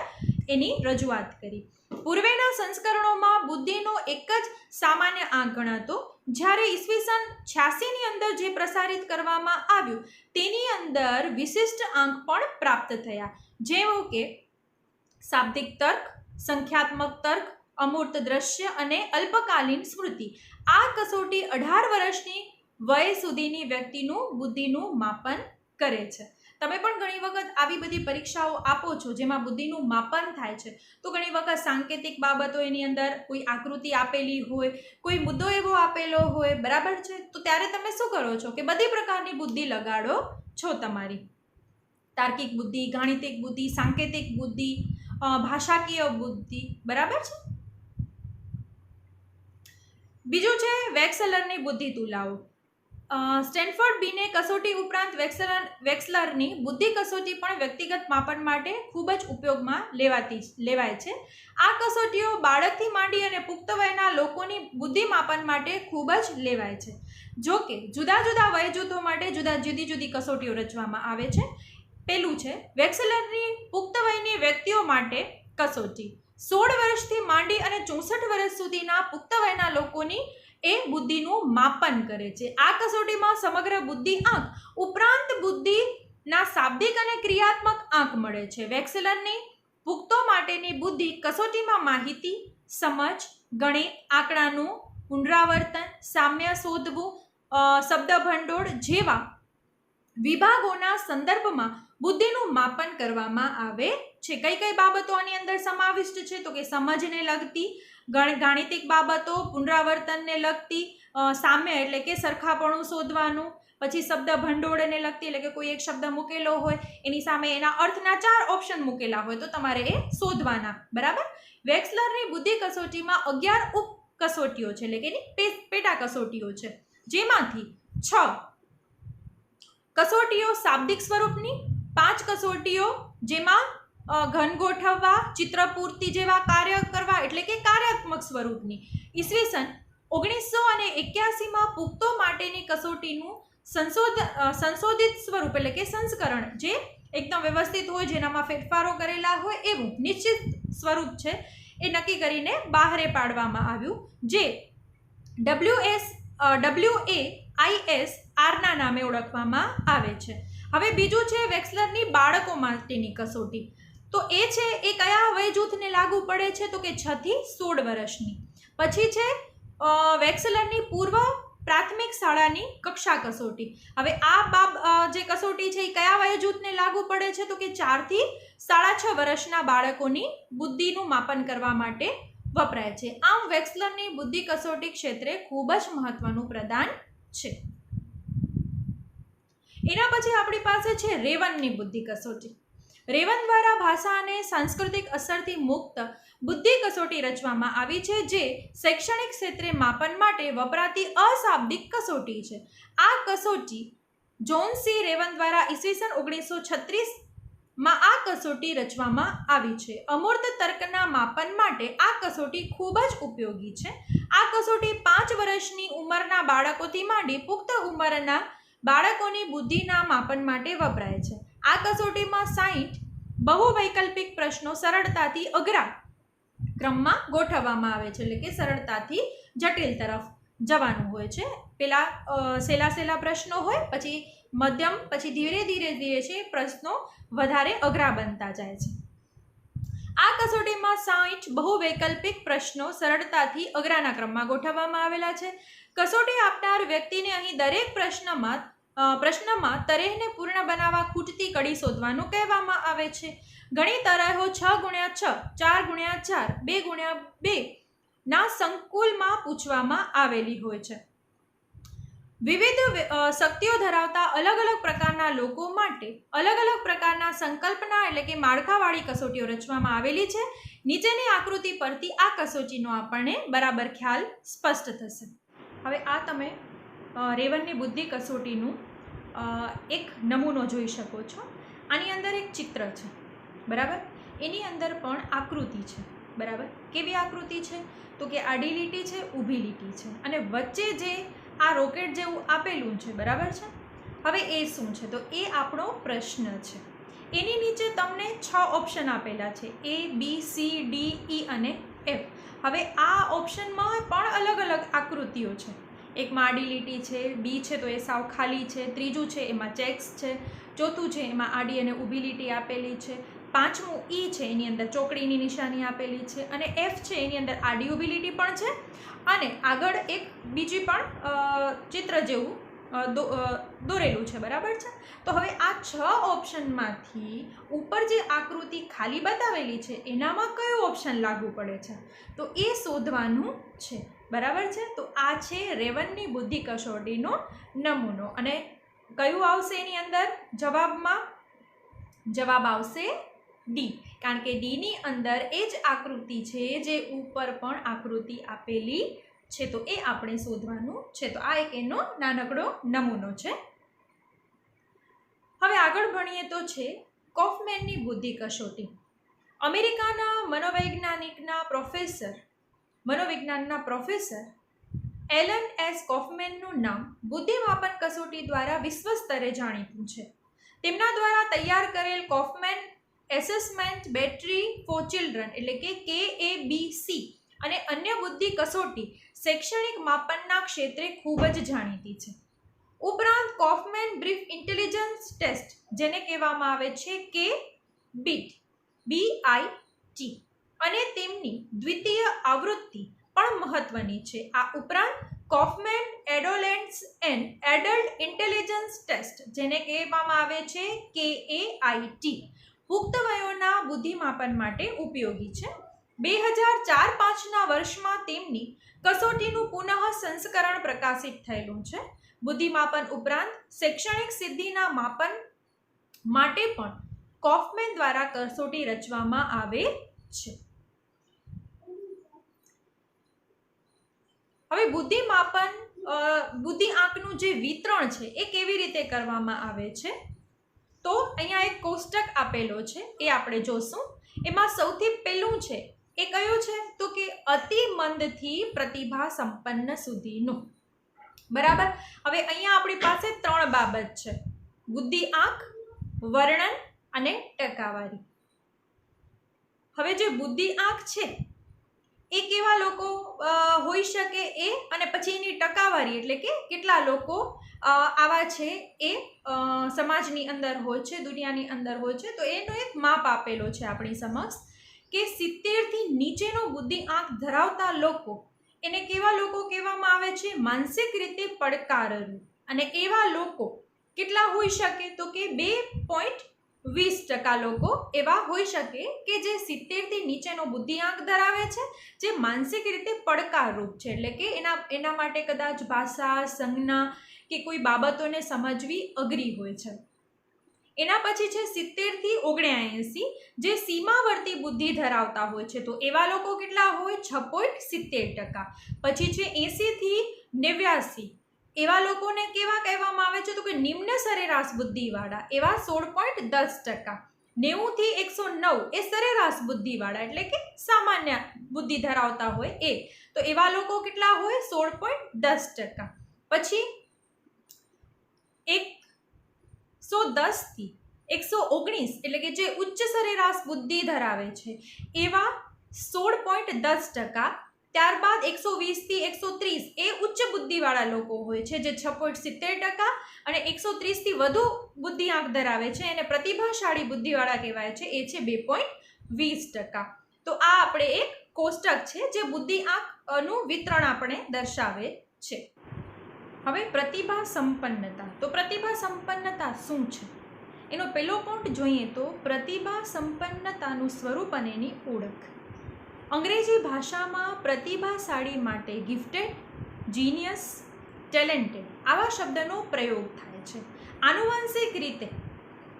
એની રજૂઆત કરી. પૂર્વેના સંસ્કરણોમાં બુદ્ધિનો એક જ સામાન્ય આંક ગણાતો, જ્યારે ઈસવીસન 86ની અંદર જે પ્રસારિત કરવામાં આવ્યું તેની અંદર વિશિષ્ટ આંક પણ પ્રાપ્ત થયા, જેવું કે શાબ્દિક તર્ક, સંખ્યાત્મક તર્ક, અમૂર્ત દ્રશ્ય અને અલ્પકાલીન સ્મૃતિ. આ કસોટી 18 વર્ષની વય સુધીની વ્યક્તિનું બુદ્ધિનું માપન કરે છે. તમે પણ ઘણી વખત આવી બધી પરીક્ષાઓ આપો છો જેમાં બુદ્ધિનું માપન થાય છે, તો ઘણી વખત સાંકેતિક બાબતો એની અંદર કોઈ આકૃતિ આપેલી હોય, કોઈ મુદ્દો એવો આપેલો હોય, બરાબર છે, તો ત્યારે તમે શું કરો છો કે બધી પ્રકારની બુદ્ધિ લગાડો છો તમારી. તાર્કિક બુદ્ધિ, ગાણિતિક બુદ્ધિ, સાંકેતિક બુદ્ધિ, ભાષાકીય બુદ્ધિ, બરાબર છે. બીજું છે વેક્સલરની બુદ્ધિ તુલાઓ. સ્ટેનફોર્ડ બીને કસોટી ઉપરાંત વેક્સલરની બુદ્ધિ કસોટી પણ વ્યક્તિગત માપન માટે ખૂબ જ ઉપયોગમાં લેવાય છે. આ કસોટીઓ બાળકથી માંડી અને પુખ્ત વયના લોકોની બુદ્ધિ માપન માટે ખૂબ જ લેવાય છે. જો કે જુદા જુદા વય જૂથો માટે જુદી જુદી કસોટીઓ રચવામાં આવે છે. પેલું છે વેક્સલરની પુખ્ત વયની વ્યક્તિઓ માટે કસોટી. 16 વર્ષથી માંડી અને 64 વર્ષ સુધીના પુખ્ત વયના લોકોની એ બુદ્ધિનું માપન કરે છે. આ કસોટીમાં સમગ્ર બુદ્ધિ આંક ઉપરાંત બુદ્ધિના શાબ્દિક અને ક્રિયાત્મક આંક મળે છે. વેક્સલરની પુખ્તો માટેની બુદ્ધિ કસોટીમાં માહિતી, સમજ, ગણિત, આંકડાનું પુનરાવર્તન, સામ્ય શોધવું, શબ્દ ભંડોળ જેવા વિભાગોના સંદર્ભમાં બુદ્ધિનું માપન કરવામાં આવે છે. કઈ કઈ બાબતો આની અંદર સમાવિષ્ટ છે? તો કે સમજને લગતી, ગાણિતિક બાબતો, પુનરાવર્તનને લગતી, સામ્ય એટલે કે સરખાપણું શોધવાનું, પછી શબ્દ ભંડોળને લગતી એટલે કે કોઈ એક શબ્દ મૂકેલો હોય એની સામે એના અર્થના 4 ઓપ્શન મૂકેલા હોય તો તમારે એ શોધવાના, બરાબર. વેક્સલરની બુદ્ધિ કસોટીમાં 11 ઉપ કસોટીઓ છે એટલે કે એની પેટા કસોટીઓ છે, જેમાંથી 6 કસોટીઓ શાબ્દિક સ્વરૂપની, 5 કસોટીઓ જેમાં ઘન ગોઠવવા, ચિત્રપૂર્તિ જેવા કાર્ય કરવા એટલે કે કાર્યાત્મક સ્વરૂપની. ઈસવીસન 1981માં પુખ્તો માટેની કસોટીનું સંશોધિત સ્વરૂપ એટલે કે સંસ્કરણ જે એકદમ વ્યવસ્થિત હોય, જેનામાં ફેરફારો કરેલા હોય એવું નિશ્ચિત સ્વરૂપ છે એ નક્કી કરીને બહારે પાડવામાં આવ્યું, જે WAIS ના નામે ઓળખવામાં આવે છે. હવે બીજું છે વેક્સલરની બાળકો માટેની કસોટી. તો એ છે એ કયા વય જૂથને લાગુ પડે છે? તો કે 6 થી 16 વર્ષની. પછી છે વેક્સલરની પૂર્વ પ્રાથમિક શાળાની કક્ષા કસોટી. હવે આ જે કસોટી છે એ કયા વય જૂથને લાગુ પડે છે? તો કે 4 થી 6.5 વર્ષના બાળકોની બુદ્ધિનું માપન કરવા માટે વપરાય છે. આમ વેક્સલરની બુદ્ધિ કસોટી ક્ષેત્રે ખૂબ જ મહત્વનું પ્રદાન છે. એના પછી આપણી પાસે છે રેવનની બુદ્ધિ કસોટી. રેવન દ્વારા ભાષા અને સાંસ્કૃતિક અસરથી મુક્ત બુદ્ધિ કસોટી રચવામાં આવી છે, જે શૈક્ષણિક ક્ષેત્રે માપન માટે વપરાતી અશાબ્દિક કસોટી છે. આ કસોટી જોન સી રેવન દ્વારા ઈસવીસન 1936માં આ કસોટી રચવામાં આવી છે. અમૂર્ત તર્કના માપન માટે આ કસોટી ખૂબ જ ઉપયોગી છે. આ કસોટી 5 વર્ષની ઉંમરના બાળકોથી માંડી પુખ્ત ઉંમરના બાળકોની બુદ્ધિના માપન માટે વપરાય છે. આ કસોટીમાં 60 બહુવૈકલ્પિક પ્રશ્નો સરળતાથી અઘરા ક્રમમાં ગોઠવવામાં આવે છે, એટલે કે સરળતાથી જટિલ તરફ જવાનું હોય છે. પેલા સહેલા પ્રશ્નો હોય, પછી મધ્યમ, પછી ધીરે ધીરે છે પ્રશ્નો વધારે અઘરા બનતા જાય છે. આ કસોટીમાં 60 બહુવૈકલ્પિક પ્રશ્નો સરળતાથી અઘરાના ક્રમમાં ગોઠવવામાં આવેલા છે. કસોટી આપનાર વ્યક્તિને અહીં દરેક પ્રશ્નમાં તરેહને પૂર્ણ બનાવવા ખૂટતી કડી શોધવાનું કહેવામાં આવે છે. ઘણી તરેહો 6x6, 4x4, 2x2 ના સંકુલમાં પૂછવામાં આવેલી હોય છે. વિવિધ શક્તિઓ ધરાવતા અલગ અલગ પ્રકારના લોકો માટે અલગ અલગ પ્રકારના સંકલ્પના એટલે કે માળખાવાળી કસોટીઓ રચવામાં આવેલી છે. નીચેની આકૃતિ પરથી આ કસોટીનો આપણને બરાબર ખ્યાલ સ્પષ્ટ થશે. હવે આ તમે રેવનની બુદ્ધિ કસોટીનું એક નમૂનો જોઈ શકો છો. આની અંદર એક ચિત્ર છે, બરાબર. એની અંદર પણ આકૃતિ છે, બરાબર. કેવી આકૃતિ છે? તો કે આડી લીટી છે, ઊભી લીટી છે, અને વચ્ચે જે આ રોકેટ જેવું આપેલું છે, બરાબર છે. હવે એ શું છે? તો એ આપણો પ્રશ્ન છે. એની નીચે તમને 6 ઓપ્શન આપેલા છે, A, B, C, D, E અને F. હવે આ ઓપ્શનમાં પણ અલગ અલગ આકૃતિઓ છે. એકમાં આડી લીટી છે, બી છે તો એ સાવ ખાલી છે, ત્રીજું છે એમાં ચેક્સ છે, ચોથું છે એમાં આડી અને ઊભી લીટી આપેલી છે, પાંચમું ઈ છે એની અંદર ચોકડીની નિશાની આપેલી છે, અને એફ છે એની અંદર આડી ઊભી લીટી પણ છે, અને આગળ એક બીજી પણ ચિત્ર જેવું દોરેલું છે, બરાબર છે. તો હવે આ 6 ઓપ્શનમાંથી ઉપર જે આકૃતિ ખાલી બતાવેલી છે એનામાં કયો ઓપ્શન લાગુ પડે છે? તો એ શોધવાનું છે, બરાબર છે. તો આ છે રેવનની બુદ્ધિ કસોટીનો નમૂનો. અને કયું આવશે એની અંદર જવાબમાં? જવાબ આવશે ડી, કારણ કે ડીની અંદર એ જ આકૃતિ છે જે ઉપર પણ આકૃતિ આપેલી છે, તો એ આપણે શોધવાનું છે. તો આ એક એનો નાનકડો નમૂનો છે. હવે આગળ ભણીએ તો છે કોફમેનની બુદ્ધિ કસોટી. અમેરિકાના મનોવિજ્ઞાનના પ્રોફેસર એલન એસ કોફમેનનું નામ બુદ્ધિમાપન કસોટી દ્વારા વિશ્વ સ્તરે જાણીતું છે. તેમના દ્વારા તૈયાર કરેલ કોફમેન એસેસમેન્ટ બેટરી ફોર ચિલ્ડ્રન એટલે કે KABC અને અન્ય બુદ્ધિ કસોટી શૈક્ષણિક માપનના ક્ષેત્રે ખૂબ જ જાણીતી છે. ઉપરાંત કોફમેન બ્રીફ ઇન્ટેલિજન્સ ટેસ્ટ, જેને કહેવામાં આવે છે કે BIT અને તેમની દ્વિતીય આવૃત્તિ પણ મહત્વની છે. આ ઉપરાંત કોફમેન એડોલેન્ટ્સ એન્ડ એડલ્ટ ઇન્ટેલિજન્સ ટેસ્ટ, જેને કહેવામાં આવે છે KAIT, પુખ્ત વયોના બુદ્ધિમાપન માટે ઉપયોગી છે. 2004-5ના વર્ષમાં તેમની કસોટીનું પુનઃ સંસ્કરણ પ્રકાશિત થયેલું છે. બુદ્ધિમાપન ઉપરાંત શૈક્ષણિક સિદ્ધિના માપન માટે પણ કોફમેન દ્વારા કસોટી રચવામાં આવે છે. હવે બુદ્ધિ આંકનું જે વિતરણ છે એ કેવી રીતે કરવામાં આવે છે? તો અહીંયા એક કોષ્ટક આપેલો છે, એ આપણે જોશું. એમાં સૌથી પહેલું છે એ કયું છે? તો કે અતિ મંદથી પ્રતિભા સંપન્ન સુધીનું, બરાબર. હવે અહીંયા આપણી પાસે 3 બાબત છે: બુદ્ધિ આંક, વર્ણન અને ટકાવારી. હવે જે બુદ્ધિ આંક છે એ કેવા લોકો હોઈ શકે એ, અને પછી એની ટકાવારી એટલે કે કેટલા લોકો આવા છે એ સમાજની અંદર હોય છે, દુનિયાની અંદર હોય છે. તો એનો એક માપ આપેલો છે આપણી સમક્ષ કે 70 થી નીચેનો બુદ્ધિ આંક ધરાવતા લોકો એને કેવા લોકો કહેવામાં આવે છે? માનસિક રીતે પડકારરૂપ. અને એવા લોકો કેટલા હોઈ શકે? તો કે 2.20% લોકો એવા હોઈ શકે કે જે 70 થી નીચેનો બુદ્ધિઆંક ધરાવે છે, જે માનસિક રીતે પડકારરૂપ છે, એટલે કે એના માટે કદાચ ભાષા, સંજ્ઞા કે કોઈ બાબતોને સમજવી અઘરી હોય છે. એના પછી છે 70 થી 79 જે સીમાવર્તી બુદ્ધિ ધરાવતા હોય છે. તો એવા લોકો કેટલા હોય? 6.70%. પછી છે 80 થી 89 એવા લોકોને કેવા કહેવામાં આવે છે? તો કે નિમ્ન સરેરાશ બુદ્ધિવાળા, એવા 16.10%. 90 થી 109 એ સરેરાશ બુદ્ધિવાળા એટલે કે સામાન્ય બુદ્ધિ ધરાવતા હોય એ. તો એવા લોકો કેટલા હોય? 16.10%. પછી 110 થી 119 એટલે કે જે ઉચ્ચ સરેરાશ બુદ્ધિ ધરાવે છે એવા 16.10%. ત્યારબાદ 120 થી 130 એ ઉચ્ચ બુદ્ધિવાળા લોકો હોય છે, જે 6.70%. અને 130 થી વધુ બુદ્ધિઆંક ધરાવે છે એને પ્રતિભાશાળી બુદ્ધિવાળા કહેવાય છે, એ છે 2.20%. તો આ આપણે એક કોષ્ટક છે જે બુદ્ધિઆંકનું વિતરણ આપણે દર્શાવે છે. હવે પ્રતિભા સંપન્નતા. તો પ્રતિભા સંપન્નતા શું છે? એનો પહેલો પોઈન્ટ જોઈએ તો પ્રતિભા સંપન્નતાનું સ્વરૂપ અને એની ઓળખ. અંગ્રેજી ભાષામાં પ્રતિભાશાળી માટે ગિફ્ટેડ, જીનિયસ, ટેલેન્ટેડ આવા શબ્દનો પ્રયોગ થાય છે. આનુવંશિક રીતે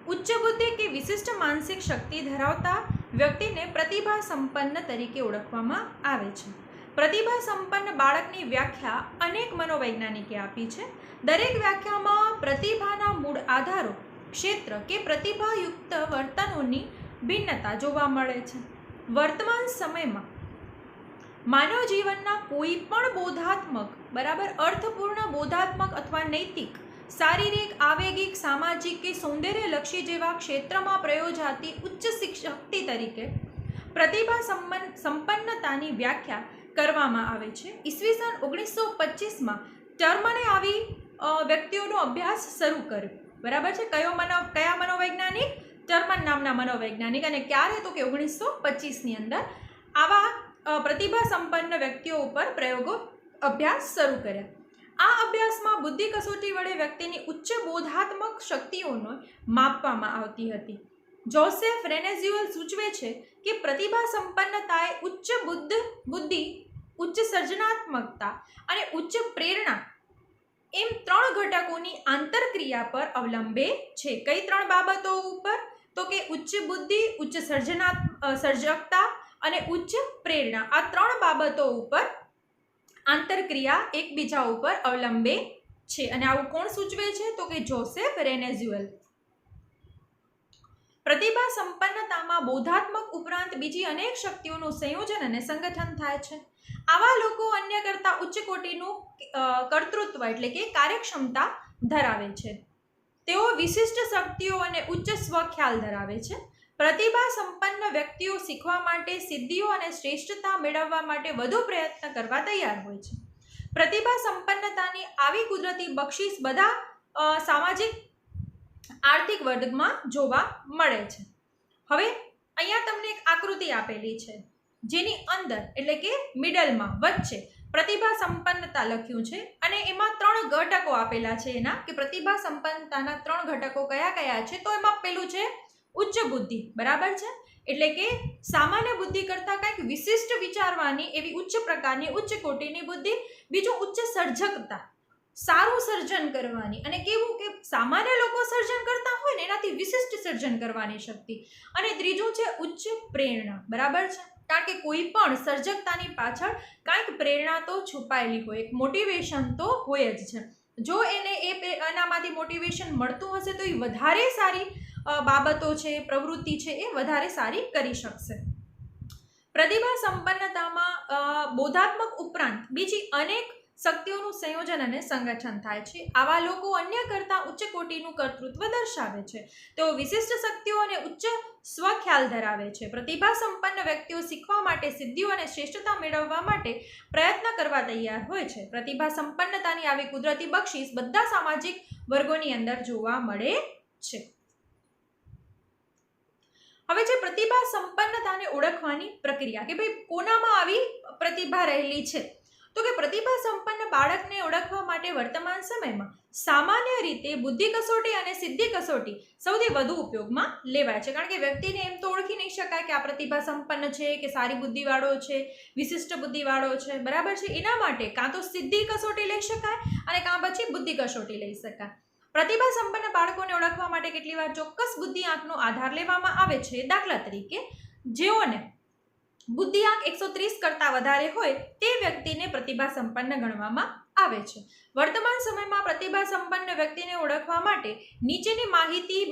ઉચ્ચ બુદ્ધિ કે વિશિષ્ટ માનસિક શક્તિ ધરાવતા વ્યક્તિને પ્રતિભા સંપન્ન તરીકે ઓળખવામાં આવે છે. પ્રતિભા સંપન્ન બાળકની વ્યાખ્યા અનેક મનોવૈજ્ઞાનિકે આપી છે. દરેક વ્યાખ્યામાં પ્રતિભાના મૂળ આધારો, ક્ષેત્ર કે પ્રતિભાયુક્ત વર્તનોની ભિન્નતા જોવા મળે છે. વર્તમાન સમયમાં માનવ જીવનના કોઈ પણ બોધાત્મક, અર્થપૂર્ણ બોધાત્મક અથવા નૈતિક, શારીરિક, આવેગિક, સામાજિક કે સૌંદર્યલક્ષી જેવા ક્ષેત્રમાં પ્રયોજાતી ઉચ્ચ શક્તિ તરીકે પ્રતિભા સંપન્નતાની વ્યાખ્યા કરવામાં આવે છે. ઈસવીસન 1925માં ટર્મને આવી વ્યક્તિઓનો અભ્યાસ શરૂ કર્યો. બરાબર છે. કયા મનોવૈજ્ઞાનિક? ટર્મન નામના મનોવૈજ્ઞાનિક. અને ક્યારે? તો કે 1925ની અંદર આવા પ્રતિભા સંપન્ન વ્યક્તિઓ ઉપર પ્રયોગો અભ્યાસ શરૂ કર્યા. આ અભ્યાસમાં બુદ્ધિ કસોટી વડે વ્યક્તિની ઉચ્ચ બોધાત્મક શક્તિઓને માપવામાં આવતી હતી. જોસેફ રેનેઝ્યુઅલ સૂચવે છે કે પ્રતિભા સંપન્નતા એ ઉચ્ચ બુદ્ધિ, ઉચ્ચ સર્જનાત્મકતા અને ઉચ્ચ પ્રેરણા એમ 3 ઘટકોની આંતરક્રિયા પર અવલંબે છે. કઈ 3 બાબતો ઉપર? તો કે ઉચ્ચ બુદ્ધિ, ઉચ્ચ સર્જકતા અને ઉચ્ચ પ્રેરણા. આ 3 બાબતો ઉપર આંતરક્રિયા એકબીજા ઉપર અવલંબે છે. અને આવું કોણ સૂચવે છે? તો કે જોસેફ રેનેઝ્યુઅલ. પ્રતિભા સંપન્નતામાં બોધાત્મક ઉપરાંત બીજી અનેક શક્તિઓનું સંયોજન અને સંગઠન થાય છે. આવા લોકો અન્ય કરતા ઉચ્ચ કોટીનું કર્તૃત્વ એટલે કે કાર્યક્ષમતા ધરાવે છે. તેઓ વિશિષ્ટ શક્તિઓ અને ઉચ્ચ સ્વખ્યાલ ધરાવે છે. પ્રતિભા સંપન્ન વ્યક્તિઓ શીખવા માટે, સિદ્ધિઓ અને શ્રેષ્ઠતા મેળવવા માટે વધુ પ્રયત્ન કરવા તૈયાર હોય છે. પ્રતિભા સંપન્નતાની આવી કુદરતી બક્ષિસ બધા સામાજિક, આર્થિક વર્ગમાં જોવા મળે છે. હવે અહીંયા તમને એક આકૃતિ આપેલી છે જેની અંદર એટલે કે મિડલમાં વચ્ચે પ્રતિભા સંપન્નતા લખ્યું છે અને એમાં 3 ઘટકો આપેલા છે એના, કે પ્રતિભા સંપન્નતાના 3 ઘટકો કયા કયા છે? તો એમાં પેલું છે ઉચ્ચ બુદ્ધિ. બરાબર છે. એટલે કે સામાન્ય બુદ્ધિ કરતાં કંઈક વિશિષ્ટ વિચારવાની એવી ઉચ્ચ પ્રકારની, ઉચ્ચ કોટીની બુદ્ધિ. બીજું ઉચ્ચ સર્જકતા, સારું સર્જન કરવાની, અને કેવું કે સામાન્ય લોકો સર્જન કરતા હોય ને એનાથી વિશિષ્ટ સર્જન કરવાની શક્તિ. અને ત્રીજું છે ઉચ્ચ પ્રેરણા. બરાબર છે. કારણ કે કોઈ પણ સર્જકતાની પાછળ કાંઈક પ્રેરણા તો છુપાયેલી હોય, એક મોટિવેશન તો હોય જ છે. જો એને એનામાંથી મોટિવેશન મળતું હશે તો એ વધારે સારી બાબતો છે, પ્રવૃત્તિ છે એ વધારે સારી કરી શકશે. પ્રતિભા સંપન્નતામાં બોધાત્મક ઉપરાંત બીજી અનેક શક્તિઓનું સંયોજન અને સંગઠન થાય છે. આવા લોકો અન્ય કરતાં ઉચ્ચ કોટીનું કર્તૃત્વ દર્શાવે છે. તેઓ વિશિષ્ટ શક્તિઓ અને ઉચ્ચ સ્વખ્યાલ ધરાવે છે. પ્રતિભા સંપન્ન વ્યક્તિઓ શીખવા માટે, સિદ્ધિઓ અને શ્રેષ્ઠતા મેળવવા માટે પ્રયત્ન કરવા તૈયાર હોય છે. પ્રતિભા સંપન્નતાની આવી કુદરતી બક્ષિસ બધા સામાજિક વર્ગોની અંદર જોવા મળે છે. હવે જે પ્રતિભા સંપન્નતાને ઓળખવાની પ્રક્રિયા કે ભાઈ કોનામાં આવી પ્રતિભા રહેલી છે, તો કે પ્રતિભા સંપન્ન બાળકને ઓળખવા માટે વર્તમાન સમયમાં સામાન્ય રીતે બુદ્ધિ કસોટી અને સિદ્ધિ કસોટી સૌથી વધુ ઉપયોગમાં લેવાય છે. કારણ કે વ્યક્તિને એમ તો ઓળખી નહીં શકાય કે આ પ્રતિભા સંપન્ન છે કે સારી બુદ્ધિવાળો છે, વિશિષ્ટ બુદ્ધિવાળો છે, બરાબર છે. એના માટે કાં તો સિદ્ધિ કસોટી લઈ શકાય અને કાં પછી બુદ્ધિ કસોટી લઈ શકાય. પ્રતિભા સંપન્ન બાળકોને ઓળખવા માટે કેટલી વાર ચોક્કસ બુદ્ધિ આંકનો આધાર લેવામાં આવે છે. દાખલા તરીકે જેઓને બુદ્ધિ આંક 130 કરતાં વધારે હોય તે વ્યક્તિને પ્રતિભા સંપન્ન ગણવામાં આવે છે. વર્તમાન સમયમાં પ્રતિભા સંપન્ન વ્યક્તિને ઓળખવા માટે નીચેની માહિતી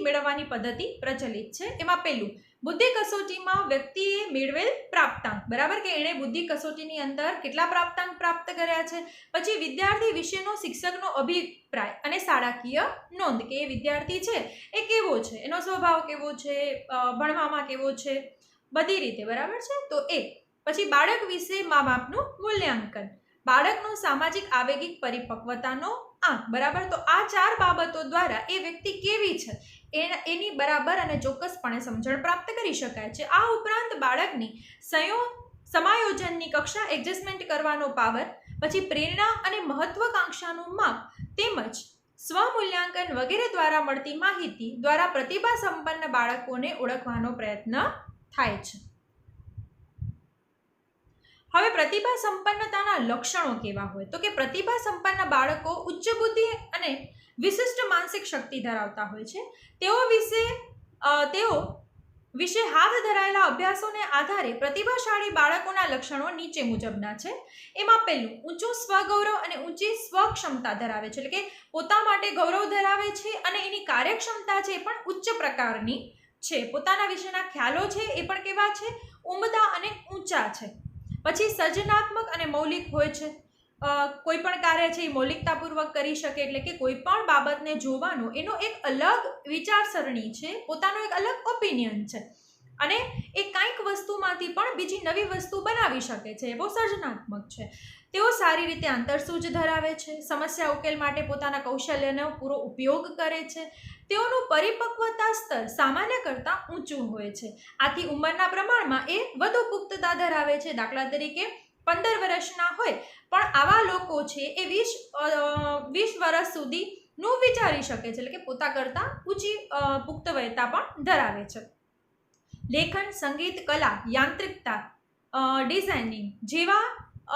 મેળવવાની પદ્ધતિ પ્રચલિત છે. એમાં પહેલું, બુદ્ધિ કસોટીમાં વ્યક્તિએ મેળવેલ પ્રાપ્તાંક, બરાબર કે એણે બુદ્ધિ કસોટીની અંદર કેટલા પ્રાપ્તાંક પ્રાપ્ત કર્યા છે. પછી વિદ્યાર્થી વિશેનો શિક્ષકનો અભિપ્રાય અને શાળાકીય નોંધ કે એ વિદ્યાર્થી છે એ કેવો છે, એનો સ્વભાવ કેવો છે, ભણવામાં કેવો છે, બધી રીતે, બરાબર છે. તો એ પછી બાળક વિશે મા બાપનું મૂલ્યાંકન, બાળકનો સામાજિક આવેગિક પરિપક્વતાનો આંક, બરાબર. તો આ 4 બાબતો દ્વારા એ વ્યક્તિ કેવી છે એની બરાબર અને ચોક્કસપણે સમજણ પ્રાપ્ત કરી શકાય છે. આ ઉપરાંત બાળકની સમાયોજનની કક્ષા, એડજસ્ટમેન્ટ કરવાનો પાવર, પછી પ્રેરણા અને મહત્વાકાંક્ષાનું માપ તેમજ સ્વમૂલ્યાંકન વગેરે દ્વારા મળતી માહિતી દ્વારા પ્રતિભા સંપન્ન બાળકોને ઓળખવાનો પ્રયત્ન થાય છે. હવે પ્રતિભા સંપન્નતાના લક્ષણો કેવા હોય, તો કે પ્રતિભા સંપન્ન બાળકો ઉચ્ચ બુદ્ધિ અને વિશિષ્ટ માનસિક શક્તિ ધરાવતા હોય છે. તેઓ વિશે હાથ ધરાયેલા અભ્યાસોને આધારે પ્રતિભાશાળી બાળકોના લક્ષણો નીચે મુજબના છે. એમાં પહેલું, ઊંચું સ્વગૌરવ અને ઊંચી સ્વક્ષમતા ધરાવે છે, એટલે કે પોતા માટે ગૌરવ ધરાવે છે અને એની કાર્યક્ષમતા છે એ પણ ઉચ્ચ પ્રકારની છે. પોતાના વિશેના ખ્યાલો છે એ પણ કેવા છે, ઉમદા અને ઊંચા છે. પછી સર્જનાત્મક અને મૌલિક હોય છે. કોઈ પણ કાર્ય છે એ મૌલિકતાપૂર્વક કરી શકે, એટલે કે કોઈ પણ બાબતને જોવાનો એનો એક અલગ વિચારસરણી છે, પોતાનો એક અલગ ઓપિનિયન છે અને એ કંઈક વસ્તુમાંથી પણ બીજી નવી વસ્તુ બનાવી શકે છે, એવો સર્જનાત્મક છે. તેઓ સારી રીતે આંતરસૂઝ ધરાવે છે, સમસ્યા ઉકેલ માટે પોતાના કૌશલ્યનો પૂરો ઉપયોગ કરે છે. તેઓનું પરિપક્વતા સ્તર સામાન્ય કરતાં ઊંચું હોય છે. આથી ઉંમરના પ્રમાણમાં એ વધુ પુખ્તતા ધરાવે છે. દાખલા તરીકે 15 વર્ષના હોય પણ આવા લોકો છે એ 20 વર્ષ સુધીનું વિચારી શકે છે, એટલે કે પોતા કરતાં ઊંચી પુખ્ત વયતા પણ ધરાવે છે. લેખન, સંગીત, કલા, યાંત્રિકતા, ડિઝાઇનિંગ જેવા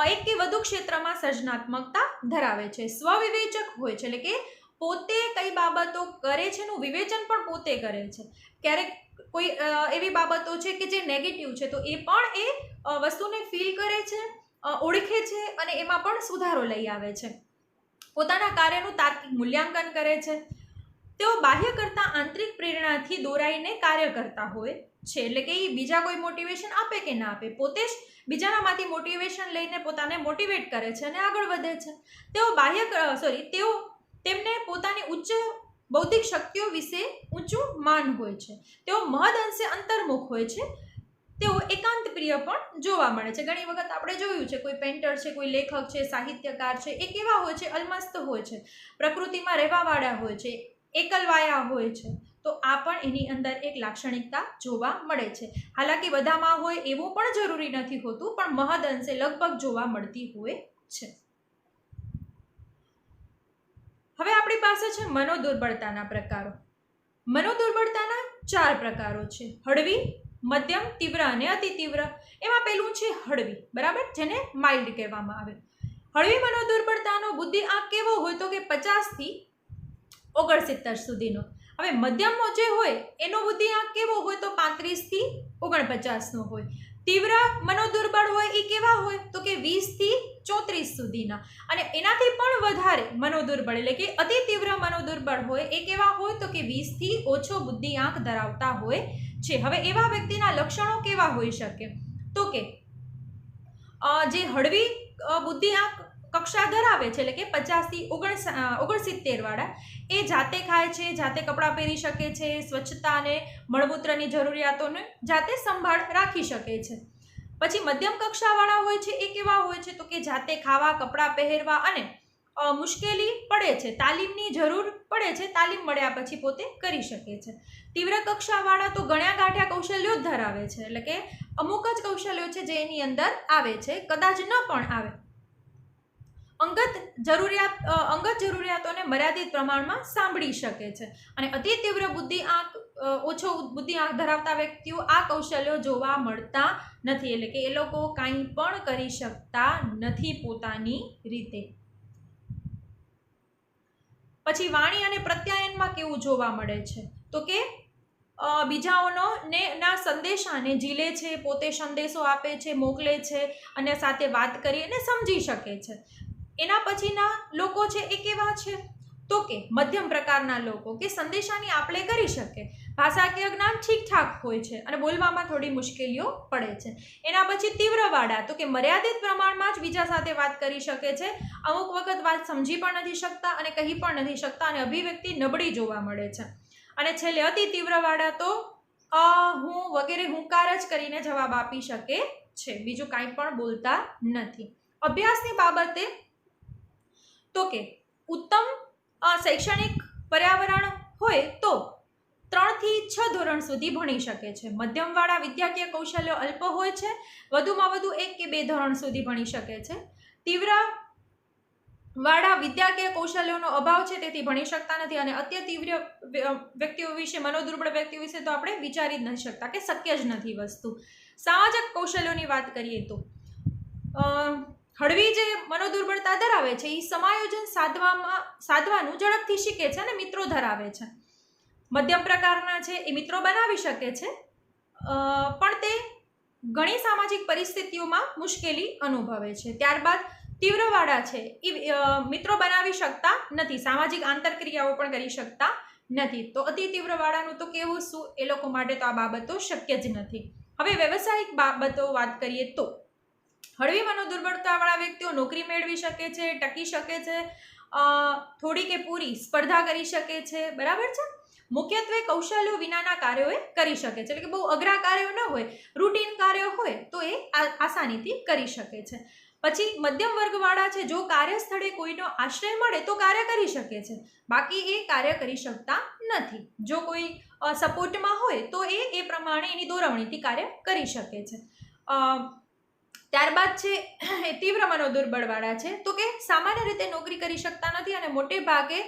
એક કે વધુ ક્ષેત્રમાં સર્જનાત્મકતા ધરાવે છે. સ્વવિવેચક હોય છે, એટલે કે પોતે કઈ બાબતો કરે છે એનું વિવેચન પણ પોતે કરે છે. ક્યારેક કોઈ એવી બાબતો છે કે જે નેગેટિવ છે તો એ પણ એ વસ્તુને ફીલ કરે છે, ઓળખે છે અને એમાં પણ સુધારો લઈ આવે છે. પોતાના કાર્યનું તાર્કિક મૂલ્યાંકન કરે છે. તેઓ બાહ્ય કરતાં આંતરિક પ્રેરણાથી દોરાઈને કાર્ય કરતા હોય છે, એટલે કે એ બીજા કોઈ મોટિવેશન આપે કે ના આપે, પોતે જ બીજાનામાંથી મોટિવેશન લઈને પોતાને મોટિવેટ કરે છે અને આગળ વધે છે. તેમને પોતાની ઉચ્ચ બૌદ્ધિક શક્તિઓ વિશે ઊંચું માન હોય છે. તેઓ મહદઅંશે અંતર્મુખ હોય છે. તેઓ એકાંત પ્રિય પણ જોવા મળે છે. ઘણી વખત આપણે જોયું છે, કોઈ પેન્ટર છે, કોઈ લેખક છે, સાહિત્યકાર છે, એ કેવા હોય છે, અલમસ્ત હોય છે, પ્રકૃતિમાં રહેવાવાળા હોય છે, એકલવાયા હોય છે. તો આ પણ એની અંદર એક લાક્ષણિકતા જોવા મળે છે. હાલાકી બધામાં હોય એવું પણ જરૂરી નથી હોતું, પણ મહદઅંશે લગભગ જોવા મળતી હોય છે. હવે આપણી પાસે છે મનોદુર્બળતાના પ્રકારો. મનોદુર્બળતાના 4 પ્રકારો છે: હળવી, મધ્યમ, તીવ્ર અને અતિ તીવ્ર. એમાં પહેલું છે હળવી, બરાબર, જેને માઇલ્ડ કહેવામાં આવે. હળવી મનોદુર્બળતાનો બુદ્ધિ આંક કેવો હોય, તો કે 50 થી 69 સુધીનો. હવે મધ્યમ જે હોય એનો બુદ્ધિ આંક કેવો હોય, તો 35 થી 49નો હોય. તીવ્ર મનોદુર્બળ હોય એ કેવા હોય, તો કે 20 થી 34 સુધીના. અને એનાથી પણ વધારે મનોદુર્બળ, એટલે કે અતિ તીવ્ર મનોદુર્બળ હોય એ કેવા હોય, તો કે 20 થી ઓછો બુદ્ધિ આંક ધરાવતા હોય છે. હવે એવા વ્યક્તિના લક્ષણો કેવા હોઈ શકે, તો કે જે હળવી બુદ્ધિઆંક કક્ષા ધરાવે છે એટલે કે 50 થી 69 વાળા એ જાતે ખાય છે, જાતે કપડાં પહેરી શકે છે, સ્વચ્છતા અને મળમૂત્રની જરૂરિયાતોને જાતે સંભાળ રાખી શકે છે. પછી મધ્યમ કક્ષાવાળા હોય છે એ કેવા હોય છે તો કે જાતે ખાવા, કપડાં પહેરવા અને મુશ્કેલી પડે છે, તાલીમની જરૂર પડે છે, તાલીમ મળ્યા પછી પોતે કરી શકે છે. તીવ્ર કક્ષાવાળા તો ગણ્યા ગાંઠ્યા કૌશલ્યો જ ધરાવે છે એટલે કે અમુક જ કૌશલ્યો છે જે એની અંદર આવે છે, કદાચ ન પણ આવે. અંગત જરૂરિયાતોને મર્યાદિત પ્રમાણમાં સાંભળી શકે છે. અને અતિ તીવ્ર બુદ્ધિઆંક ઓછો બુદ્ધિઆંક ધરાવતા વ્યક્તિઓ આ કૌશલ્યો જોવા મળતા નથી એટલે કે એ લોકો કાંઈ પણ કરી શકતા નથી પોતાની રીતે. પછી વાણી અને પ્રત્યાયનમાં કેવું જોવા મળે છે તો કે બીજાઓના સંદેશાને ઝીલે છે, પોતે સંદેશો આપે છે, મોકલે છે અને સાથે વાત કરી અને સમજી શકે છે. એના પછીના લોકો છે એ કેવા છે તો કે મધ્યમ પ્રકારના લોકો કે સંદેશાની આપ-લે કરી શકે, ભાષાકીય જ્ઞાન ઠીકઠાક હોય છે અને બોલવામાં થોડી મુશ્કેલીઓ પડે છે. એના પછી તીવ્રવાળા તો કે મર્યાદિત પ્રમાણમાં જ બીજા સાથે વાત કરી શકે છે, અમુક વખત વાત સમજી પણ નથી શકતા અને કહી પણ નથી શકતા અને અભિવ્યક્તિ નબળી જોવા મળે છે. અને છેલ્લે અતિ તીવ્રવાળા તો હું વગેરે હુંકાર જ કરીને જવાબ આપી શકે છે, બીજું કાંઈ પણ બોલતા નથી. અભ્યાસની બાબતે તો કે ઉત્તમ શૈક્ષણિક પર્યાવરણ હોય તો 3 થી 6 ધોરણ સુધી ભણી શકે છે. મધ્યમવાળા વિદ્યાકીય કૌશલ્યો અલ્પ હોય છે, વધુમાં વધુ 1 કે 2 ધોરણ સુધી ભણી શકે છે. તીવ્રવાળા વિદ્યાકીય કૌશલ્યોનો અભાવ છે તેથી ભણી શકતા નથી અને અત્ય તીવ્ર વ્યક્તિઓ વિશે, મનોદુર્બળ વ્યક્તિઓ વિશે તો આપણે વિચારી જ નથી શકતા કે શક્ય જ નથી વસ્તુ. સામાજિક કૌશલ્યોની વાત કરીએ તો હળવી જે મનોદુર્બળતા ધરાવે છે એ સમાયોજન સાધવાનું ઝડપથી શીખે છે અને મિત્રો ધરાવે છે. મધ્યમ પ્રકારના છે એ મિત્રો બનાવી શકે છે પણ તે ઘણી સામાજિક પરિસ્થિતિઓમાં મુશ્કેલી અનુભવે છે. ત્યારબાદ તીવ્રવાળા છે એ મિત્રો બનાવી શકતા નથી, સામાજિક આંતરક્રિયાઓ પણ કરી શકતા નથી. તો અતિ તીવ્રવાળાનું તો કેવું શું, એ લોકો માટે તો આ બાબતો શક્ય જ નથી. હવે વ્યવસાયિક બાબતો વાત કરીએ તો હળવી મનોદુર્બળતાવાળા વ્યક્તિઓ નોકરી મેળવી શકે છે, ટકી શકે છે, થોડી કે પૂરી સ્પર્ધા કરી શકે છે, બરાબર છે. મુખ્યત્વે કૌશલ્યો વિનાના કાર્યો એ કરી શકે છે એટલે કે બહુ અઘરા કાર્યો ન હોય, રૂટીન કાર્યો હોય તો એ આસાનીથી કરી શકે છે. પછી મધ્યમ વર્ગવાળા છે જો કાર્યસ્થળે કોઈનો આશ્રય મળે તો કાર્ય કરી શકે છે, બાકી એ કાર્ય કરી શકતા નથી. જો કોઈ સપોર્ટમાં હોય તો એ પ્રમાણે એની દોરવણીથી કાર્ય કરી શકે છે. ત્યારબાદ છે એ તીવ્ર મનોદુર્બળવાળા છે તો કે સામાન્ય રીતે નોકરી કરી શકતા નથી અને મોટે ભાગે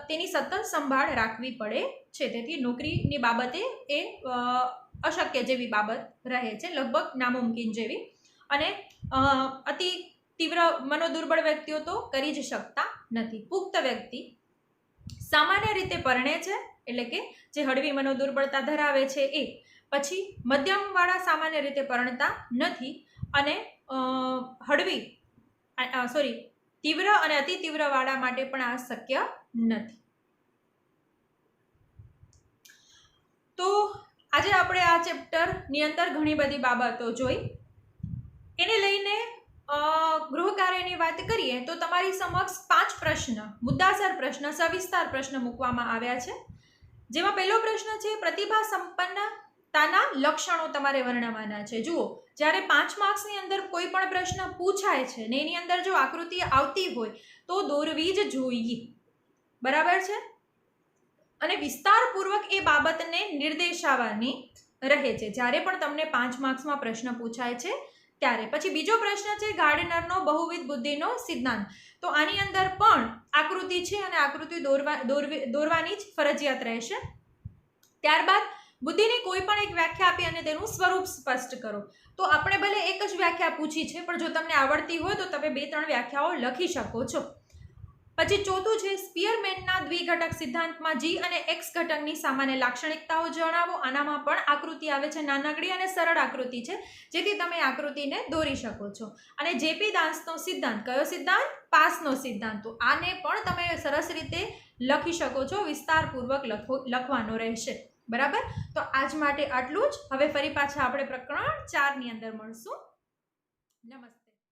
તેની સતત સંભાળ રાખવી પડે છે, તેથી નોકરીની બાબતે એ અશક્ય જેવી બાબત રહે છે, લગભગ નામુમકિન જેવી. અને અતિ તીવ્ર મનોદુર્બળ વ્યક્તિઓ તો કરી જ શકતા નથી. પુખ્ત વ્યક્તિ સામાન્ય રીતે પરણે છે એટલે કે જે હળવી મનોદુર્બળતા ધરાવે છે એ, પછી મધ્યમવાળા સામાન્ય રીતે પરણતા નથી અને તીવ્ર અને અતિ તીવ્રવાળા માટે પણ આ શક્ય નથી. તો આજે આપણે આ ચેપ્ટરની અંદર ઘણી બધી બાબતો જોઈ. એને લઈને ગૃહ કાર્યની વાત કરીએ તો તમારી સમક્ષ 5 પ્રશ્ન, મુદ્દાસર પ્રશ્ન, સવિસ્તાર પ્રશ્ન મૂકવામાં આવ્યા છે. જેમાં પહેલો પ્રશ્ન છે પ્રતિભા સંપન્નતાના લક્ષણો તમારે વર્ણવવાના છે. જુઓ, જ્યારે 5 માર્ક્સની અંદર કોઈ પણ પ્રશ્ન પૂછાય છે ને એની અંદર જો આકૃતિ આવતી હોય તો દોરવી જ જોઈએ, બરાબર છે, અને વિસ્તારપૂર્વક એ બાબતને નિર્દેશાવવાની રહે છે જ્યારે પણ તમને 5 માર્ક્સમાં પ્રશ્ન પૂછાય છે ત્યારે. પછી બીજો પ્રશ્ન છે ગાર્ડનરનો બહુવિધ બુદ્ધિનો સિદ્ધાંત. તો આની અંદર પણ આકૃતિ છે અને આકૃતિ દોરવાની જ ફરજિયાત રહેશે. ત્યારબાદ બુદ્ધિની કોઈ પણ એક વ્યાખ્યા આપી અને તેનું સ્વરૂપ સ્પષ્ટ કરો. તો આપણે ભલે એક જ વ્યાખ્યા પૂછી છે પણ જો તમને આવડતી હોય તો તમે 2-3 વ્યાખ્યાઓ લખી શકો છો. પછી ચોથું છે સ્પીયરમેનના દ્વિઘટક સિદ્ધાંતમાં જી અને એક્સ ઘટકની સામાન્ય લાક્ષણિકતાઓ જણાવો. આનામાં પણ આકૃતિ આવે છે, નાનકડી અને સરળ આકૃતિ છે જેથી તમે આકૃતિને દોરી શકો છો. અને જેપી દાસનો સિદ્ધાંત, કયો સિદ્ધાંત? પાસનો સિદ્ધાંત. તો આને પણ તમે સરસ રીતે લખી શકો છો, વિસ્તારપૂર્વક લખવાનો રહેશે, બરાબર. તો આજ માટે આટલું જ. હવે ફરી પાછા આપણે પ્રકરણ 4 ની અંદર મળશું. નમસ્તે.